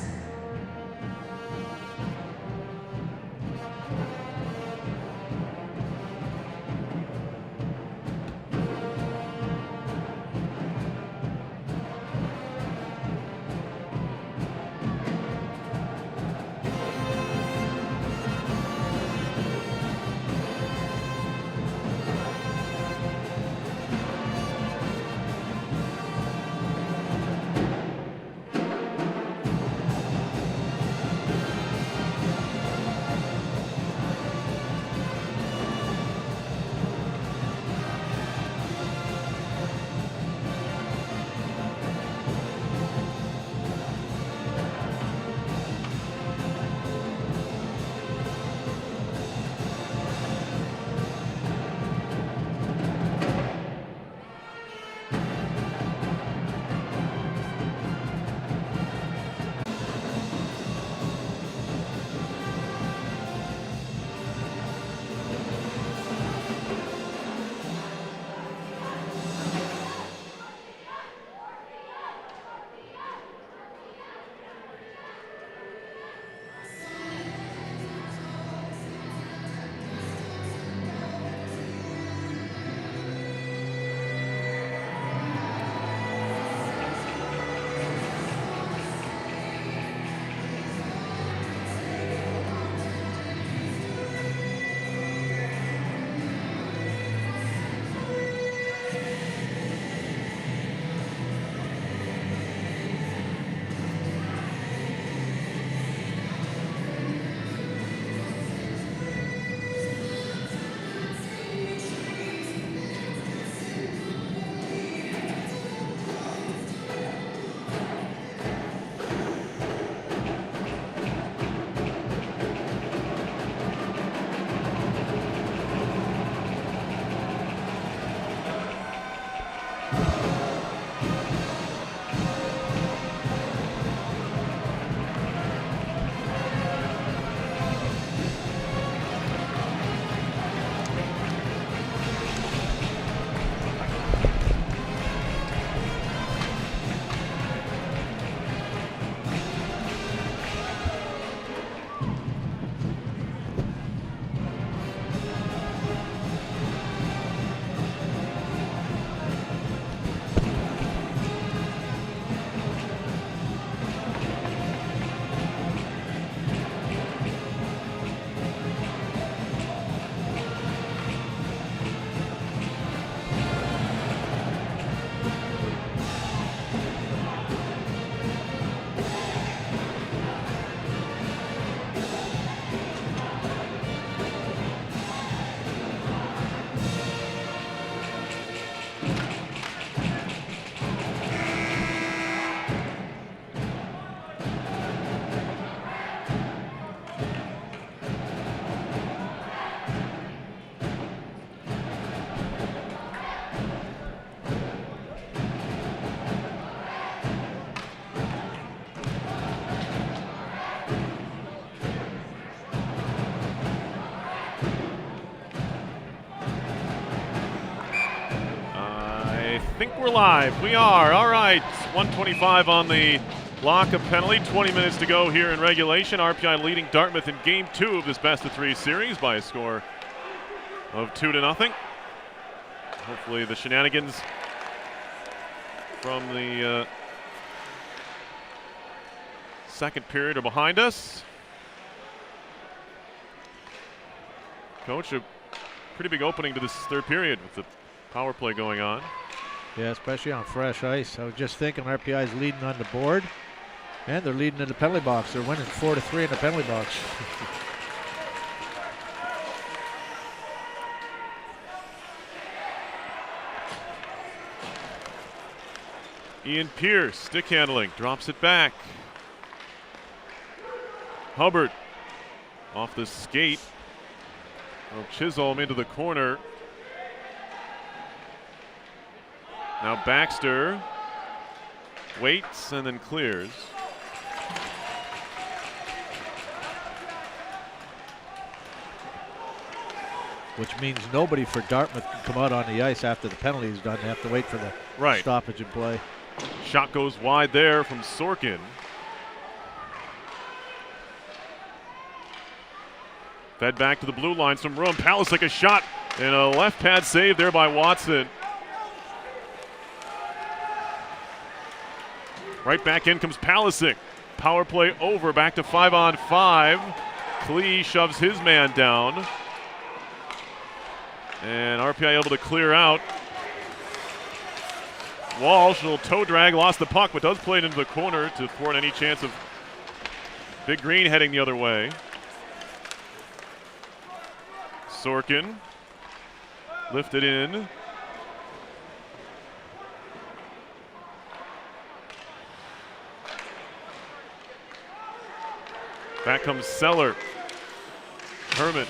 think we're live. We are. All right. 125 on the block of penalty. 20 minutes to go here in regulation. RPI leading Dartmouth in Game 2 of this best-of-3 series by a score of 2-0. Hopefully the shenanigans from the second period are behind us. Coach, a pretty big opening to this third period with the power play going on. Yeah, especially on fresh ice. I was just thinking RPI is leading on the board. And they're leading in the penalty box. They're winning 4-3 in the penalty box. Ian Pierce, stick handling, drops it back. Hubbard off the skate of Chisholm into the corner. Now Baxter waits and then clears. Which means nobody for Dartmouth can come out on the ice after the penalty is done. They have to wait for the stoppage in play. Shot goes wide there from Sorkin. Fed back to the blue line, some room. Palisic a shot and a left pad save there by Watson. Right back in comes Palisic. Power play over, back to 5-on-5. Klee shoves his man down. And RPI able to clear out. Walsh, a little toe drag, lost the puck, but does play it into the corner to thwart any chance of Big Green heading the other way. Sorkin lifted in. Back comes Seller. Herman.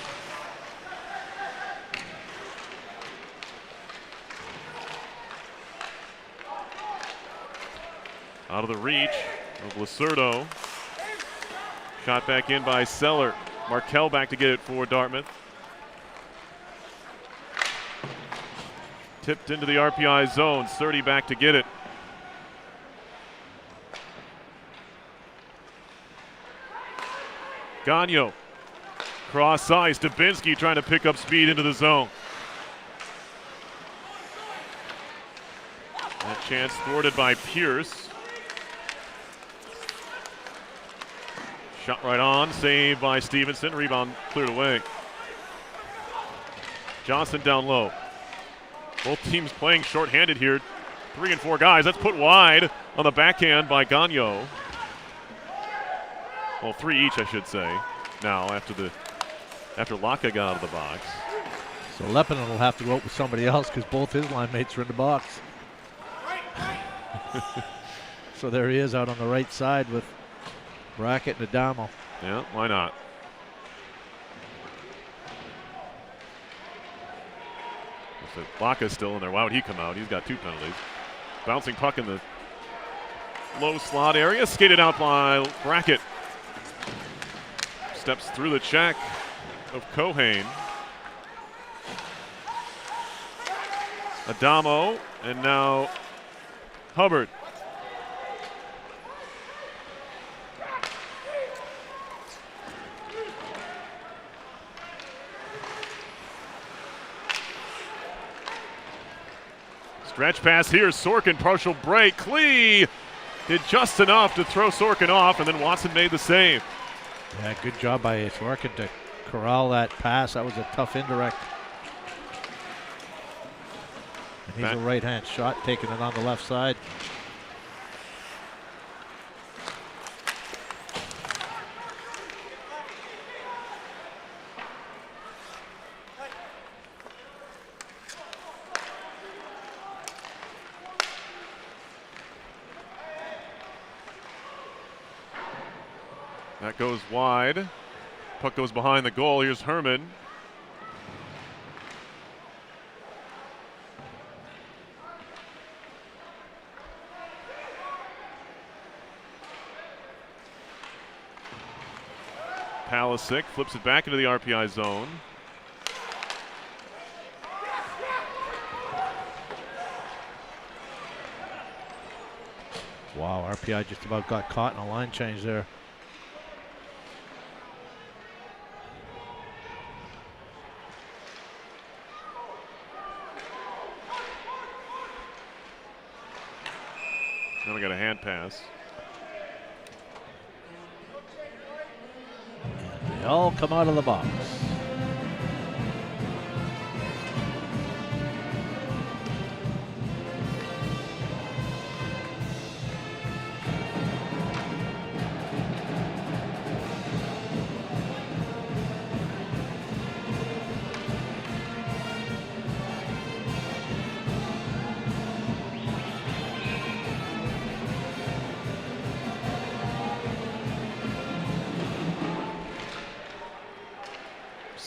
Out of the reach of Lacerdo. Shot back in by Seller. Markell back to get it for Dartmouth. Tipped into the RPI zone. Surdy back to get it. Gagnon. Cross ice. Dubinsky trying to pick up speed into the zone. That chance thwarted by Pierce. Shot right on, saved by Stevenson, rebound cleared away. Johnson down low. Both teams playing shorthanded here. 3 and 4 guys. That's put wide on the backhand by Gagnon. Well, 3 each, I should say. Now after Laka got out of the box. So Lepinen will have to go out with somebody else because both his line mates are in the box. So there he is out on the right side with Brackett and Adamo. Yeah, why not? So Laka's still in there. Why would he come out? He's got 2 penalties. Bouncing puck in the low slot area. Skated out by Brackett. Steps through the check of Kohane. Adamo, and now Hubbard. Stretch pass here, Sorkin, partial break. Klee did just enough to throw Sorkin off, and then Watson made the save. Yeah, good job by Sorkin to corral that pass. That was a tough indirect. And he's a right-hand shot, taking it on the left side. That goes wide. Puck goes behind the goal. Here's Herman. Palisic flips it back into the RPI zone. Wow, RPI just about got caught in a line change there. Now we got a hand pass. They all come out of the box.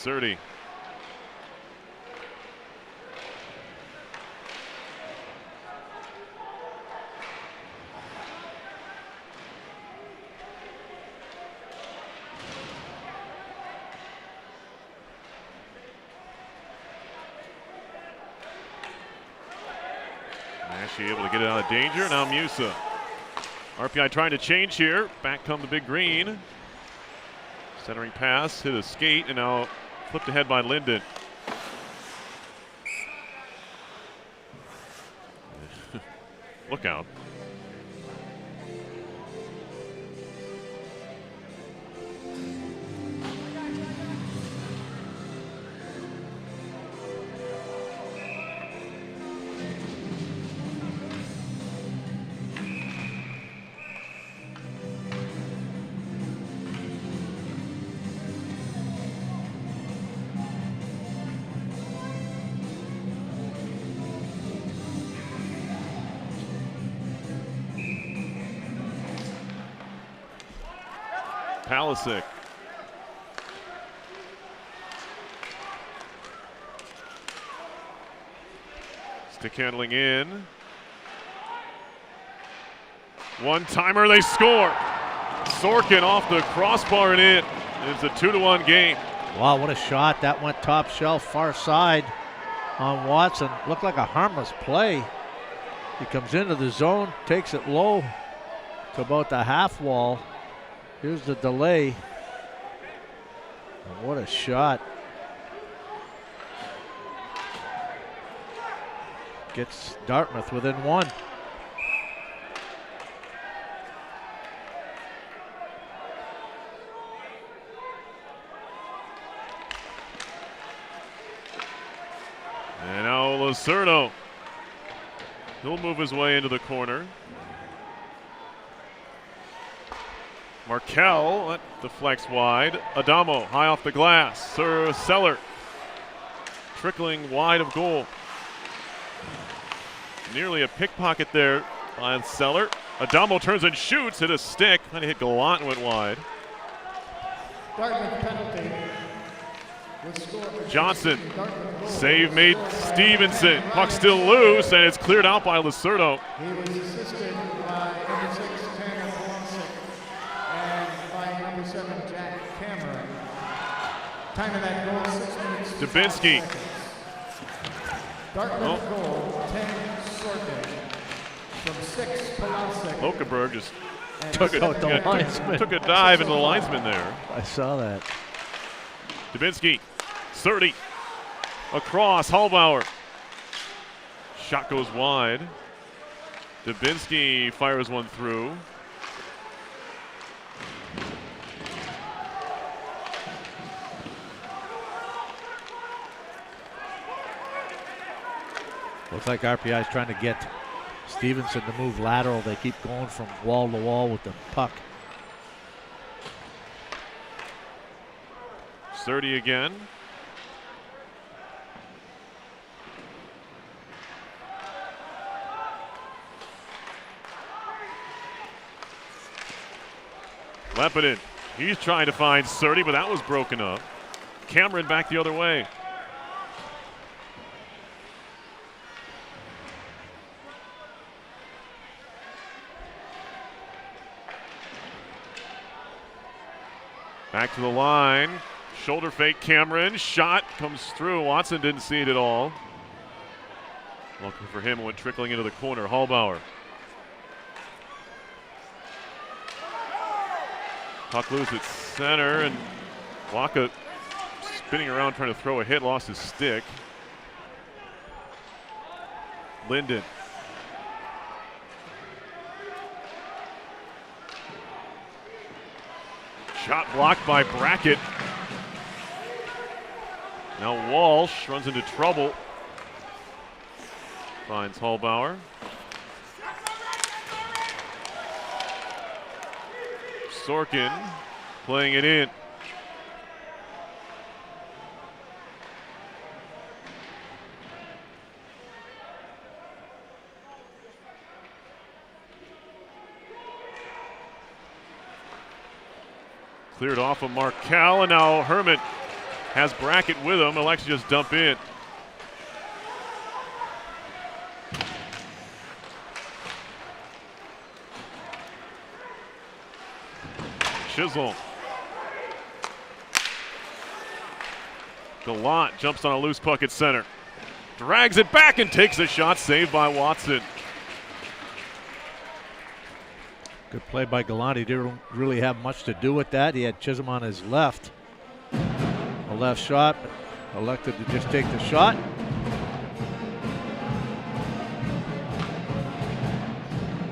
Surdy. Mashi able to get it out of danger. Now Musa. RPI trying to change here. Back come the big green. Centering pass, hit a skate, and now flipped ahead by Linden. Look out. Palisic. Stick handling in. One timer, they score. Sorkin off the crossbar and in. It's a 2-1 game. Wow, what a shot. That went top shelf, far side on Watson. Looked like a harmless play. He comes into the zone, takes it low to about the half wall. Here's the delay. And what a shot. Gets Dartmouth within one. And now Lacerdo. He'll move his way into the corner. Markel deflects wide. Adamo high off the glass. Sir Seller trickling wide of goal. Nearly a pickpocket there on Seller. Adamo turns and shoots, hit a stick. Kind of hit Gallant and went wide. Dartmouth penalty. Johnson, save made Stevenson. Puck still loose, and it's cleared out by Lacerdo. He was assisted by number 6, Tanner Polonczyk, and by number 7, Jack Cameron. Time of that goal, 6 minutes. Dubinsky. Dartmouth goal, 10 Sorkin. From 6, Polonczyk. Lokenberg just Took out the linesman. took a dive into the linesman there. I saw that. Dubinsky, 30. Across, Hallbauer. Shot goes wide. Dubinsky fires one through. Looks like RPI is trying to get Stevenson to move lateral. They keep going from wall to wall with the puck. 30 again. Lepidin, he's trying to find Surdy, but that was broken up. Cameron back the other way. Back to the line. Shoulder fake Cameron. Shot comes through. Watson didn't see it at all. Lucky for him, it went trickling into the corner. Hallbauer. Puck loose at center, and Waka spinning around trying to throw a hit, lost his stick. Linden. Shot blocked by Brackett. Now Walsh runs into trouble. Finds Hallbauer. Sorkin playing it in. Cleared off of Markel, and now Herman has Brackett with him. Elects to just dump in. Chisholm. Gallant jumps on a loose puck at center. Drags it back and takes a shot, saved by Watson. Good play by Gallant. He didn't really have much to do with that. He had Chisholm on his left. A left shot, but elected to just take the shot.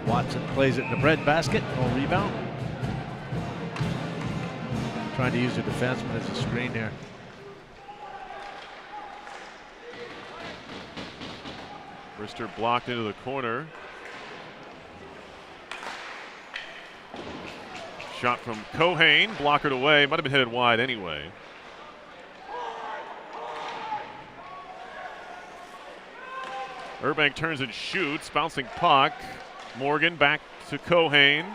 Watson plays it in the breadbasket. No rebound. Trying to use the defenseman as a screen here. Brister blocked into the corner. Shot from Kohane, blockered away. Might have been headed wide anyway. Urbank turns and shoots, bouncing puck. Morgan back to Kohane.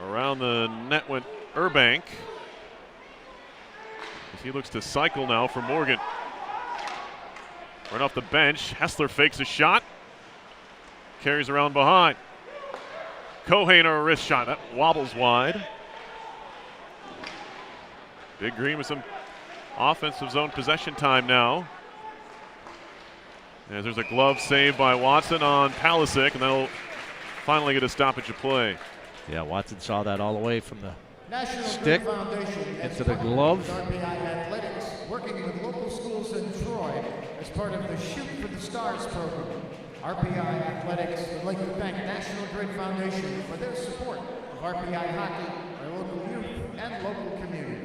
Around the net went Urbank. As he looks to cycle now for Morgan. Right off the bench, Hessler fakes a shot. Carries around behind. Kohane a wrist shot. That wobbles wide. Big Green with some offensive zone possession time now. As there's a glove save by Watson on Palisic, and that'll finally get a stoppage of play. Yeah, Watson saw that all the way from the National stick Grid Foundation into the glove. RPI Athletics, working with local schools in Troy as part of the Shoot for the Stars program. RPI Athletics would like to thank National Grid Foundation for their support of RPI hockey, our local youth, and local communities.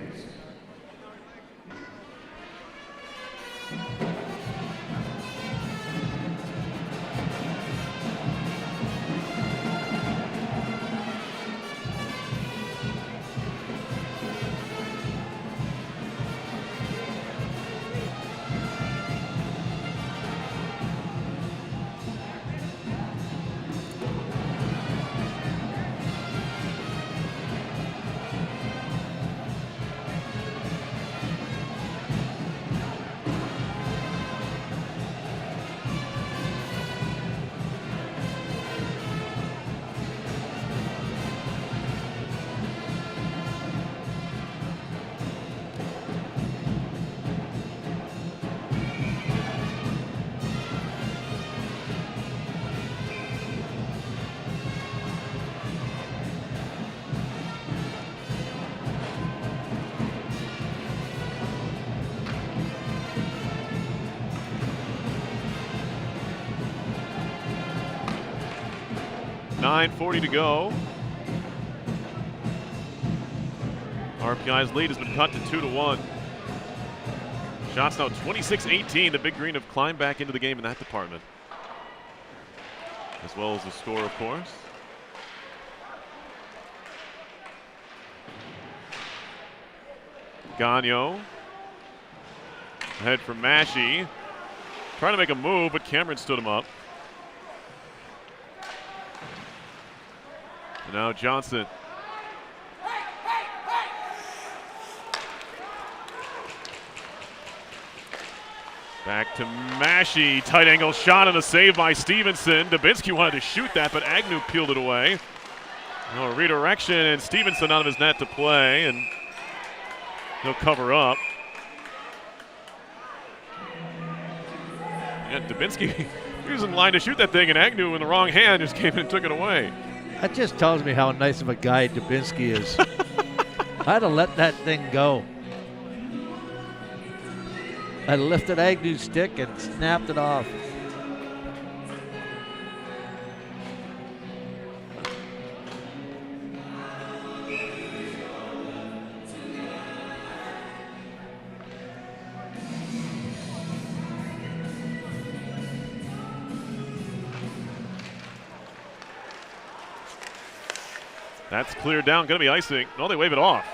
.940 to go. RPI's lead has been cut to 2-1. Shots now 26-18. The Big Green have climbed back into the game in that department. As well as the score, of course. Gagnon. Ahead for Massey. Trying to make a move, but Cameron stood him up. And now Johnson. Back to Massey. Tight angle shot and a save by Stevenson. Dubinsky wanted to shoot that, but Agnew peeled it away. Now a redirection, and Stevenson out of his net to play, and he'll cover up. Yeah, Dubinsky, he was in line to shoot that thing, and Agnew in the wrong hand just came in and took it away. That just tells me how nice of a guy Dubinsky is. I'd have let that thing go. I lifted Agnew's stick and snapped it off. That's cleared down, gonna be icing. No, they wave it off.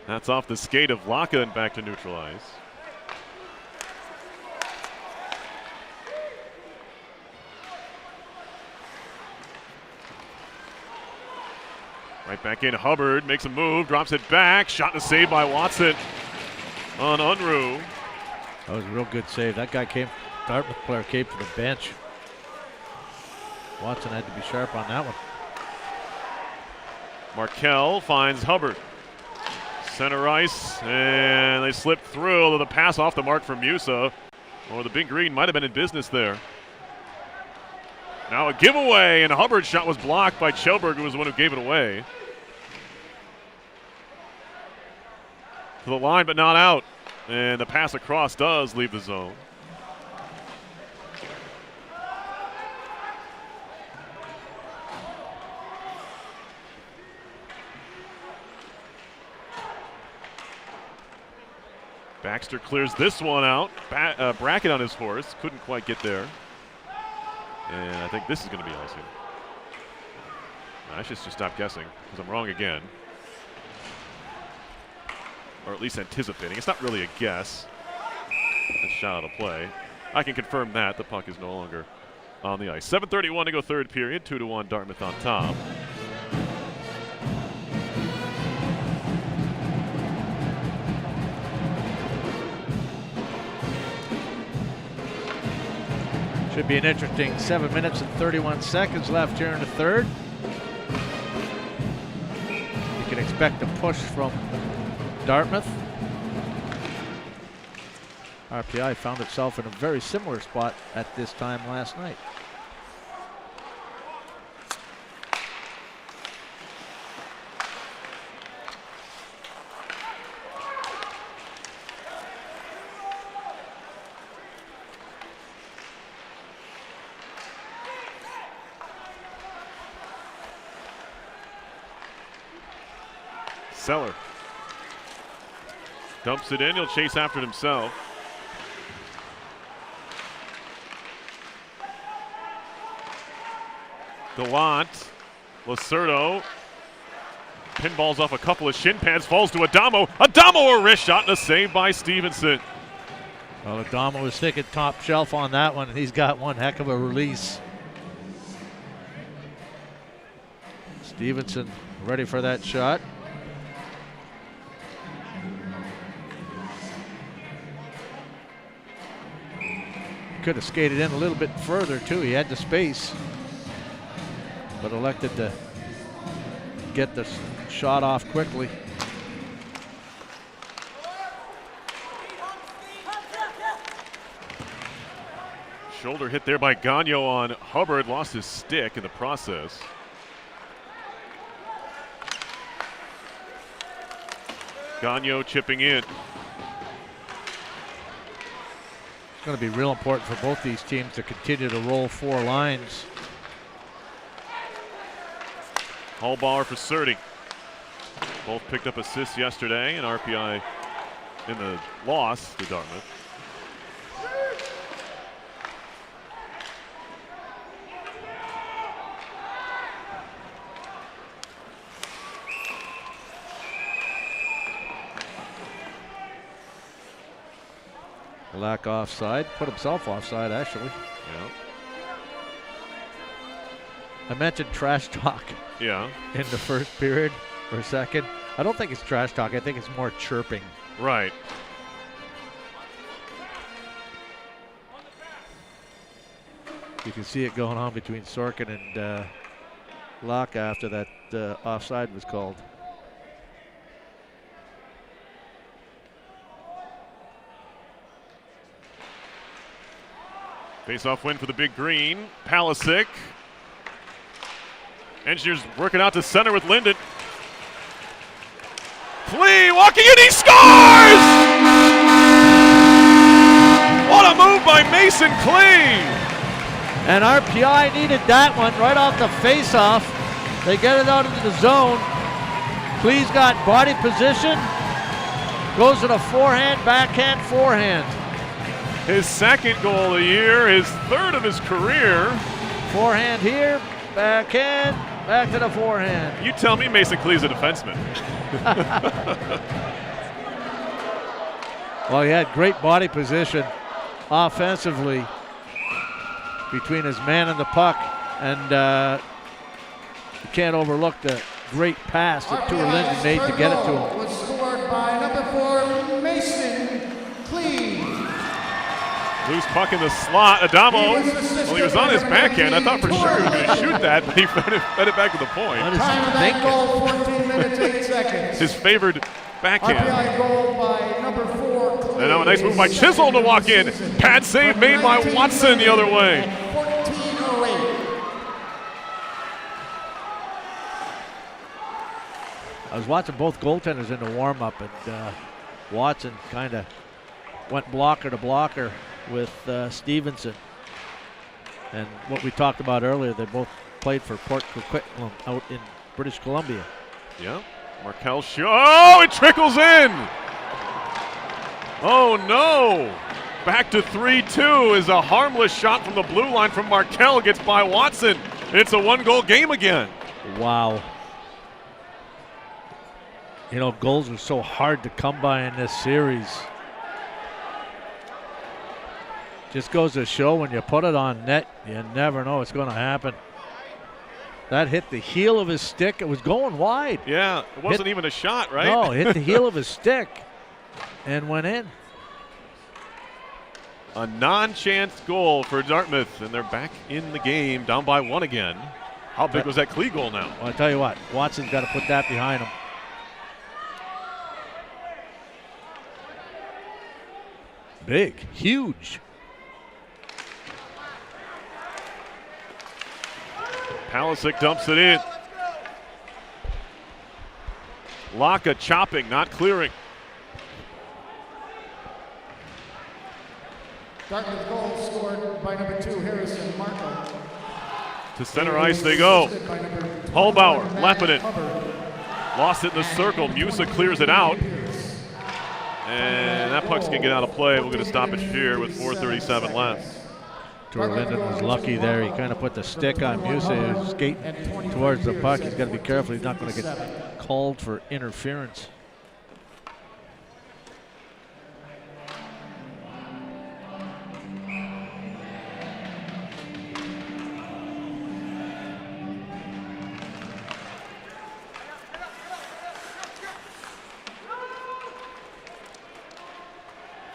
That's off the skate of Laka and back to neutralize. Right back in. Hubbard makes a move, drops it back. Shot and a save by Watson on Unruh. That was a real good save. That guy Dartmouth player came to the bench. Watson had to be sharp on that one. Markell finds Hubbard. Center ice, and they slip through. The pass off the mark from Musa. Or the Big Green might have been in business there. Now a giveaway, and Hubbard's shot was blocked by Kjellberg, who was the one who gave it away. To the line, but not out. And the pass across does leave the zone. Baxter clears this one out. Brackett on his horse. Couldn't quite get there. And I think this is going to be icing. I should just stop guessing because I'm wrong again. Or at least anticipating. It's not really a guess. A shot out of play. I can confirm that. The puck is no longer on the ice. 7:31 to go third period. 2-1 Dartmouth on top. Should be an interesting 7 minutes and 31 seconds left here in the third. You can expect a push from Dartmouth. RPI found itself in a very similar spot at this time last night. Seller dumps it in. He'll chase after it himself. Gallant, Lacerdo pinballs off a couple of shin pads, falls to Adamo. Adamo a wrist shot and a save by Stevenson. Well, Adamo was thinking top shelf on that one, and he's got one heck of a release. Stevenson ready for that shot. Could have skated in a little bit further too. He had the space, but elected to get the shot off quickly. Shoulder hit there by Gagnon on Hubbard. Lost his stick in the process. Gagnon chipping in. It's going to be real important for both these teams to continue to roll four lines. Hallbauer for Surdy. Both picked up assists yesterday, and RPI in the loss to Dartmouth. Lack offside, put himself offside actually. Yeah. I mentioned trash talk Yeah. in the first period or second. I don't think it's trash talk, I think it's more chirping. Right. You can see it going on between Sorkin and Locke after that offside was called. Face-off win for the Big Green. Palisic. Engineers working out to center with Linden. Klee walking in, he scores! What a move by Mason Klee! And RPI needed that one right off the face-off. They get it out into the zone. Klee's got body position. Goes to the forehand, backhand, forehand. His second goal of the year, his third of his career. Forehand here, backhand, back to the forehand. You tell me Mason Klee's a defenseman. Well, he had great body position offensively between his man and the puck, and you can't overlook the great pass that Tour Linden made to get it to him. Was scored by number 4, Mason Cleave. Loose puck in the slot. Adamo, well, he was on his backhand. I thought for sure he was going to shoot that, but he fed it back to the point. What is Time of he that thinking? goal, 14 minutes, 8 seconds. His favored backhand. RPI goal by number 4, Cleave. And now a nice move by Chisholm to walk in. Pad save made by Watson the other way. 14:08. I was watching both goaltenders in the warm-up, and Watson kind of went blocker to blocker with Stevenson. And what we talked about earlier, they both played for Port Coquitlam out in British Columbia. Yeah. Markel shot. Oh, it trickles in. Oh, no. Back to 3-2 is a harmless shot from the blue line from Markel. Gets by Watson. It's a one-goal game again. Wow. You know, goals are so hard to come by in this series. Just goes to show when you put it on net, you never know what's going to happen. That hit the heel of his stick. It was going wide. Yeah, it wasn't even a shot, right? No, hit the heel of his stick and went in. A non-chance goal for Dartmouth, and they're back in the game, down by 1 again. How big was that Klee goal now? Well, I tell you what, Watson's got to put that behind him. Big, huge. Palisic dumps it in. Laka chopping, not clearing. Dartmouth goal scored by number 2, Harrison Marco. To center ice they go. Hullbauer, Leppinen. Lost it in the circle. Musa clears it out. And that puck's going to get out of play. We're going to stop it here with 4:37 left. Tour Linden was lucky there. He kind of put the stick on Musa. He was skating towards the puck. He's got to be careful. He's not going to get called for interference.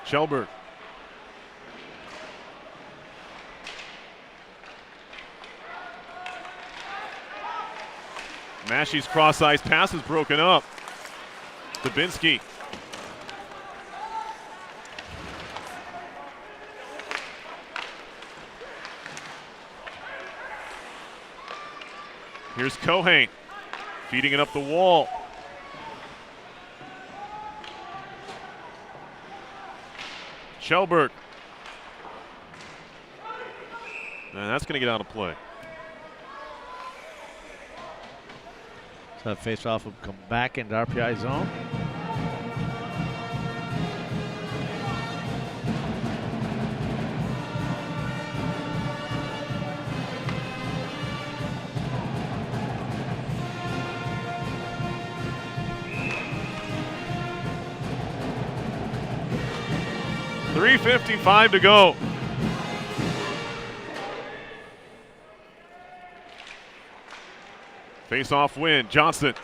Shelberg. Massey's cross-ice pass is broken up. Dubinsky. Here's Kohane feeding it up the wall. Shelberg. And that's going to get out of play. So that face-off will come back into RPI zone. .355 to go. Face-off win, Johnson.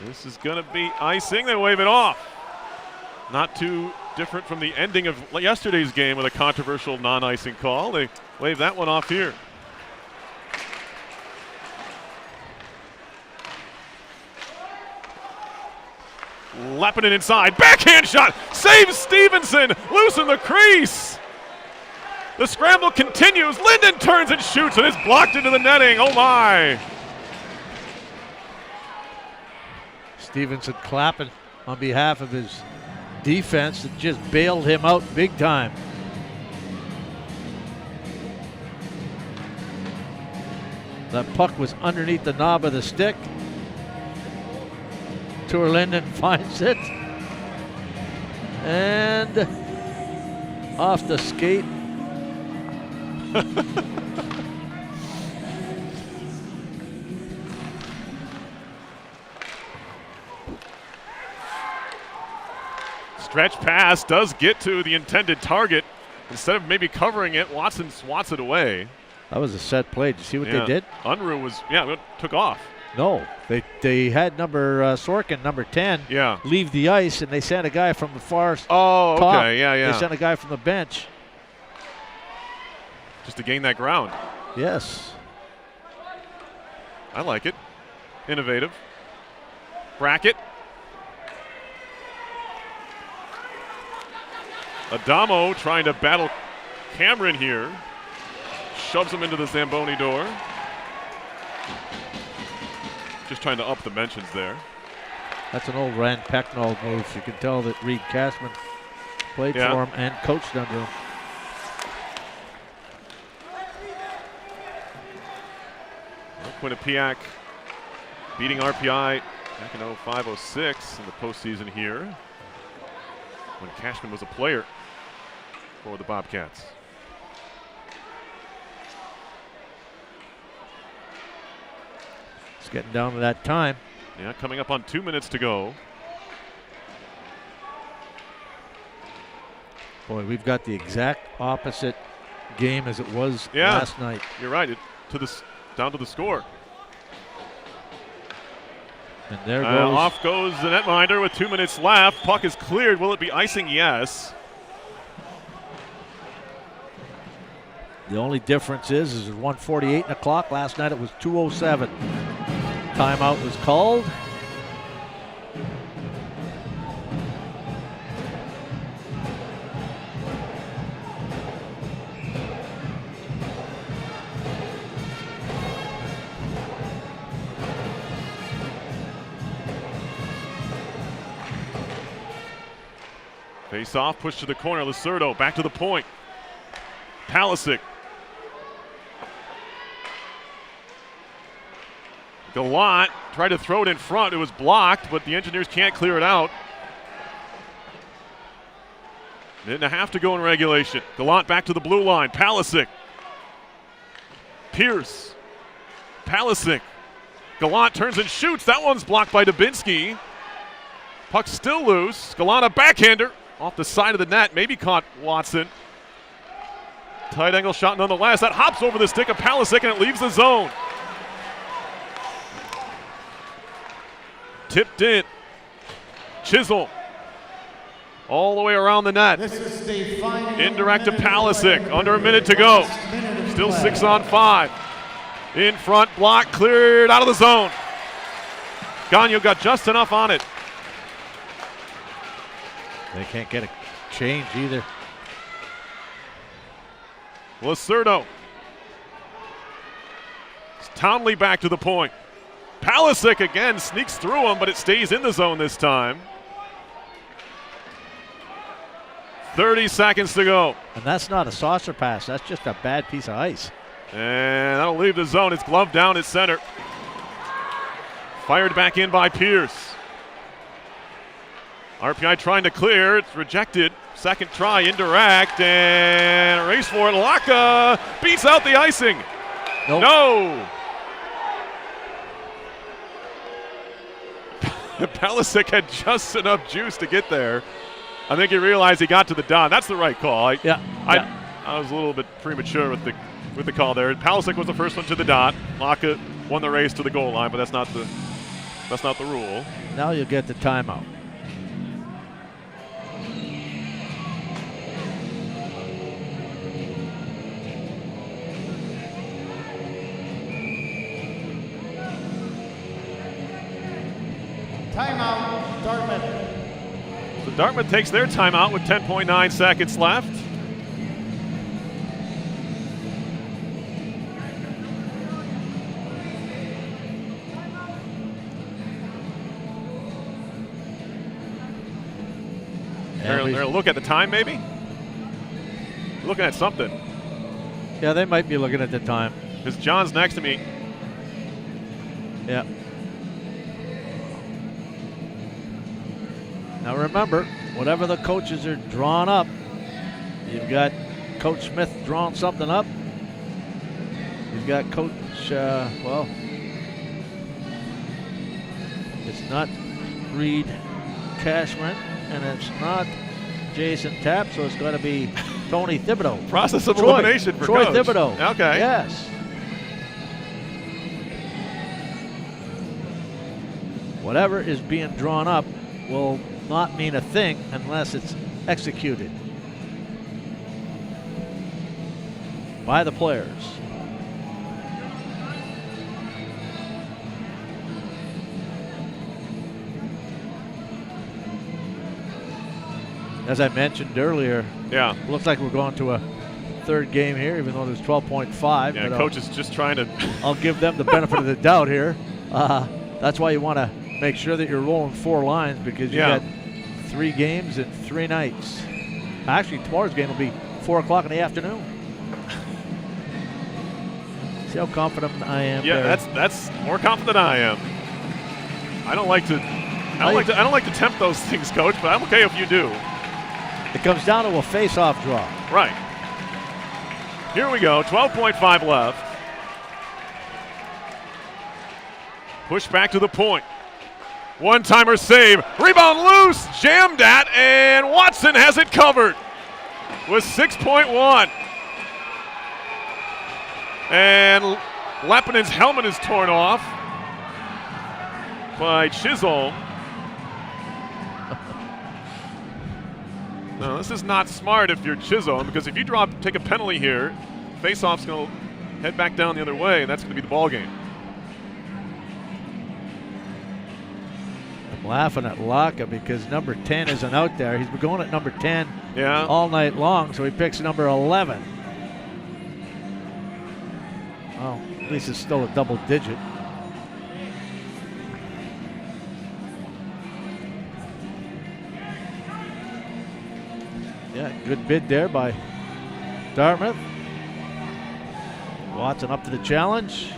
This is going to be icing. They wave it off. Not too different from the ending of yesterday's game with a controversial non-icing call. They wave that one off here. Leppinen inside, backhand shot, saves Stevenson, loose in the crease. The scramble continues, Linden turns and shoots, and it's blocked into the netting, oh my. Stevenson clapping on behalf of his defense that just bailed him out big time. That puck was underneath the knob of the stick. Tour Linden finds it. And off the skate. Stretch pass does get to the intended target. Instead of maybe covering it, Watson swats it away. That was a set play. Did you see what they did? Unruh was, took off. No, they had number Sorkin, number 10, leave the ice, and they sent a guy from the far top. Okay, yeah. They sent a guy from the bench. Just to gain that ground. Yes. I like it. Innovative. Bracket. Adamo trying to battle Cameron here. Shoves him into the Zamboni door. Just trying to up the mentions there. That's an old Rand Pecknold move. You can tell that Reed Cashman played for him and coached under him. Quinnipiac beating RPI back in 05-06 in the postseason here when Cashman was a player for the Bobcats. It's getting down to that time. Yeah, coming up on 2 minutes to go. Boy, we've got the exact opposite game as it was last night. You're right. Down to the score. And there goes. Off goes the netminder with 2 minutes left. Puck is cleared. Will it be icing? Yes. The only difference is 1:48 in the clock. Last night it was 2:07. Timeout was called. Face off, push to the corner. Lacerdo back to the point. Palisic. Gallant tried to throw it in front. It was blocked, but the Engineers can't clear it out. Minute and a half to go in regulation. Gallant back to the blue line. Palisic. Pierce. Palisic. Gallant turns and shoots. That one's blocked by Dubinsky. Puck still loose. Gallant a backhander off the side of the net. Maybe caught Watson. Tight angle shot nonetheless. That hops over the stick of Palisic and it leaves the zone. Tipped in. Chisel. All the way around the net. Indirect to Palisic. Under a minute to go. Still 6 on 5. In front, block, cleared out of the zone. Gagnon got just enough on it. They can't get a change either. Lacerdo. Townley back to the point. Palisic again sneaks through him, but it stays in the zone this time. 30 seconds to go. And that's not a saucer pass. That's just a bad piece of ice. And that'll leave the zone. It's gloved down at center. Fired back in by Pierce. RPI trying to clear. It's rejected. Second try, indirect, and a race for it. Laka beats out the icing. Nope. No. Palisic had just enough juice to get there. I think he realized he got to the dot. That's the right call. I was a little bit premature with the call there. Palisic was the first one to the dot. Laka won the race to the goal line, but that's not the rule. Now you'll get the timeout. Timeout, Dartmouth. So Dartmouth takes their timeout with 10.9 seconds left. They're looking at the time, maybe? Looking at something. Yeah, they might be looking at the time. Because John's next to me. Yeah. Now remember, whatever the coaches are drawn up, you've got Coach Smith drawing something up. You've got Coach, it's not Reed Cashman, and it's not Jason Tapp, so it's got to be Tony Thibodeau. Process of Troy. elimination for Troy Coach. Thibodeau. Okay. Yes. Whatever is being drawn up will not mean a thing unless it's executed by the players. As I mentioned earlier, Yeah. looks like we're going to a third game here, even though there's 12.5. Yeah, but Coach is just trying to. I'll give them the benefit of the doubt here. That's why you want to make sure that you're rolling 4 lines, because you got 3 games and 3 nights. Actually, tomorrow's game will be 4 o'clock in the afternoon. See how confident I am? Yeah, there? that's more confident than I am. I don't like to tempt those things, Coach, but I'm okay if you do. It comes down to a face-off draw. Right. Here we go. 12.5 left. Push back to the point. One-timer save. Rebound loose. Jammed at, and Watson has it covered with 6.1. And Lappinen's helmet is torn off by Chisholm. No, this is not smart if you're Chisholm, because if you take a penalty here, face-off's going to head back down the other way, and that's going to be the ball game. I'm laughing at Laka because number 10 isn't out there. He's been going at number 10 all night long, so he picks number 11. Well, at least it's still a double digit. Yeah, good bid there by Dartmouth. Watson up to the challenge.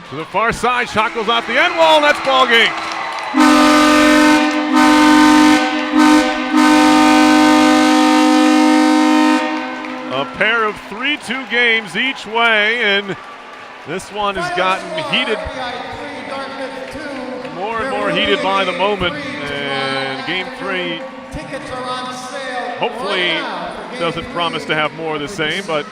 To the far side, shot goes off the end wall, and that's ball game. A pair of 3-2 games each way, and this one has gotten heated, more and more heated by the moment. And game 3 hopefully doesn't promise to have more of the same, but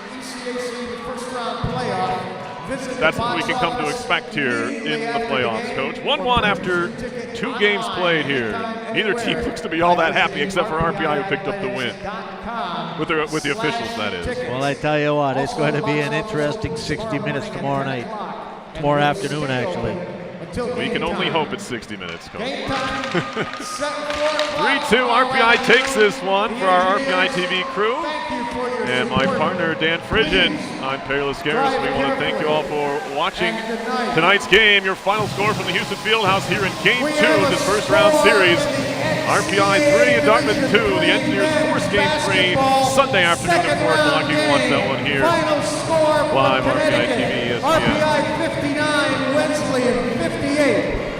that's what we can come to expect here in the playoffs, Coach. 1-1 after 2 games played here. Neither team looks to be all that happy except for RPI, who picked up the win. With the officials, that is. Well, I tell you what, it's going to be an interesting 60 minutes tomorrow night. Tomorrow afternoon, actually. We can only hope it's 60 minutes, Coach. 3-2, RPI takes this one for our RPI TV crew. And my partner, Dan Frigid, I'm Peerless Garris. We want to thank you all for watching tonight's game. Your final score from the Houston Fieldhouse here in Game 2 of this first round series. RPI 3 and Dartmouth 2. The Engineers force Game 3 Sunday afternoon at 4 o'clock. You can watch that one here live, RPI TV, ESPN. RPI 59, Wesleyan 58.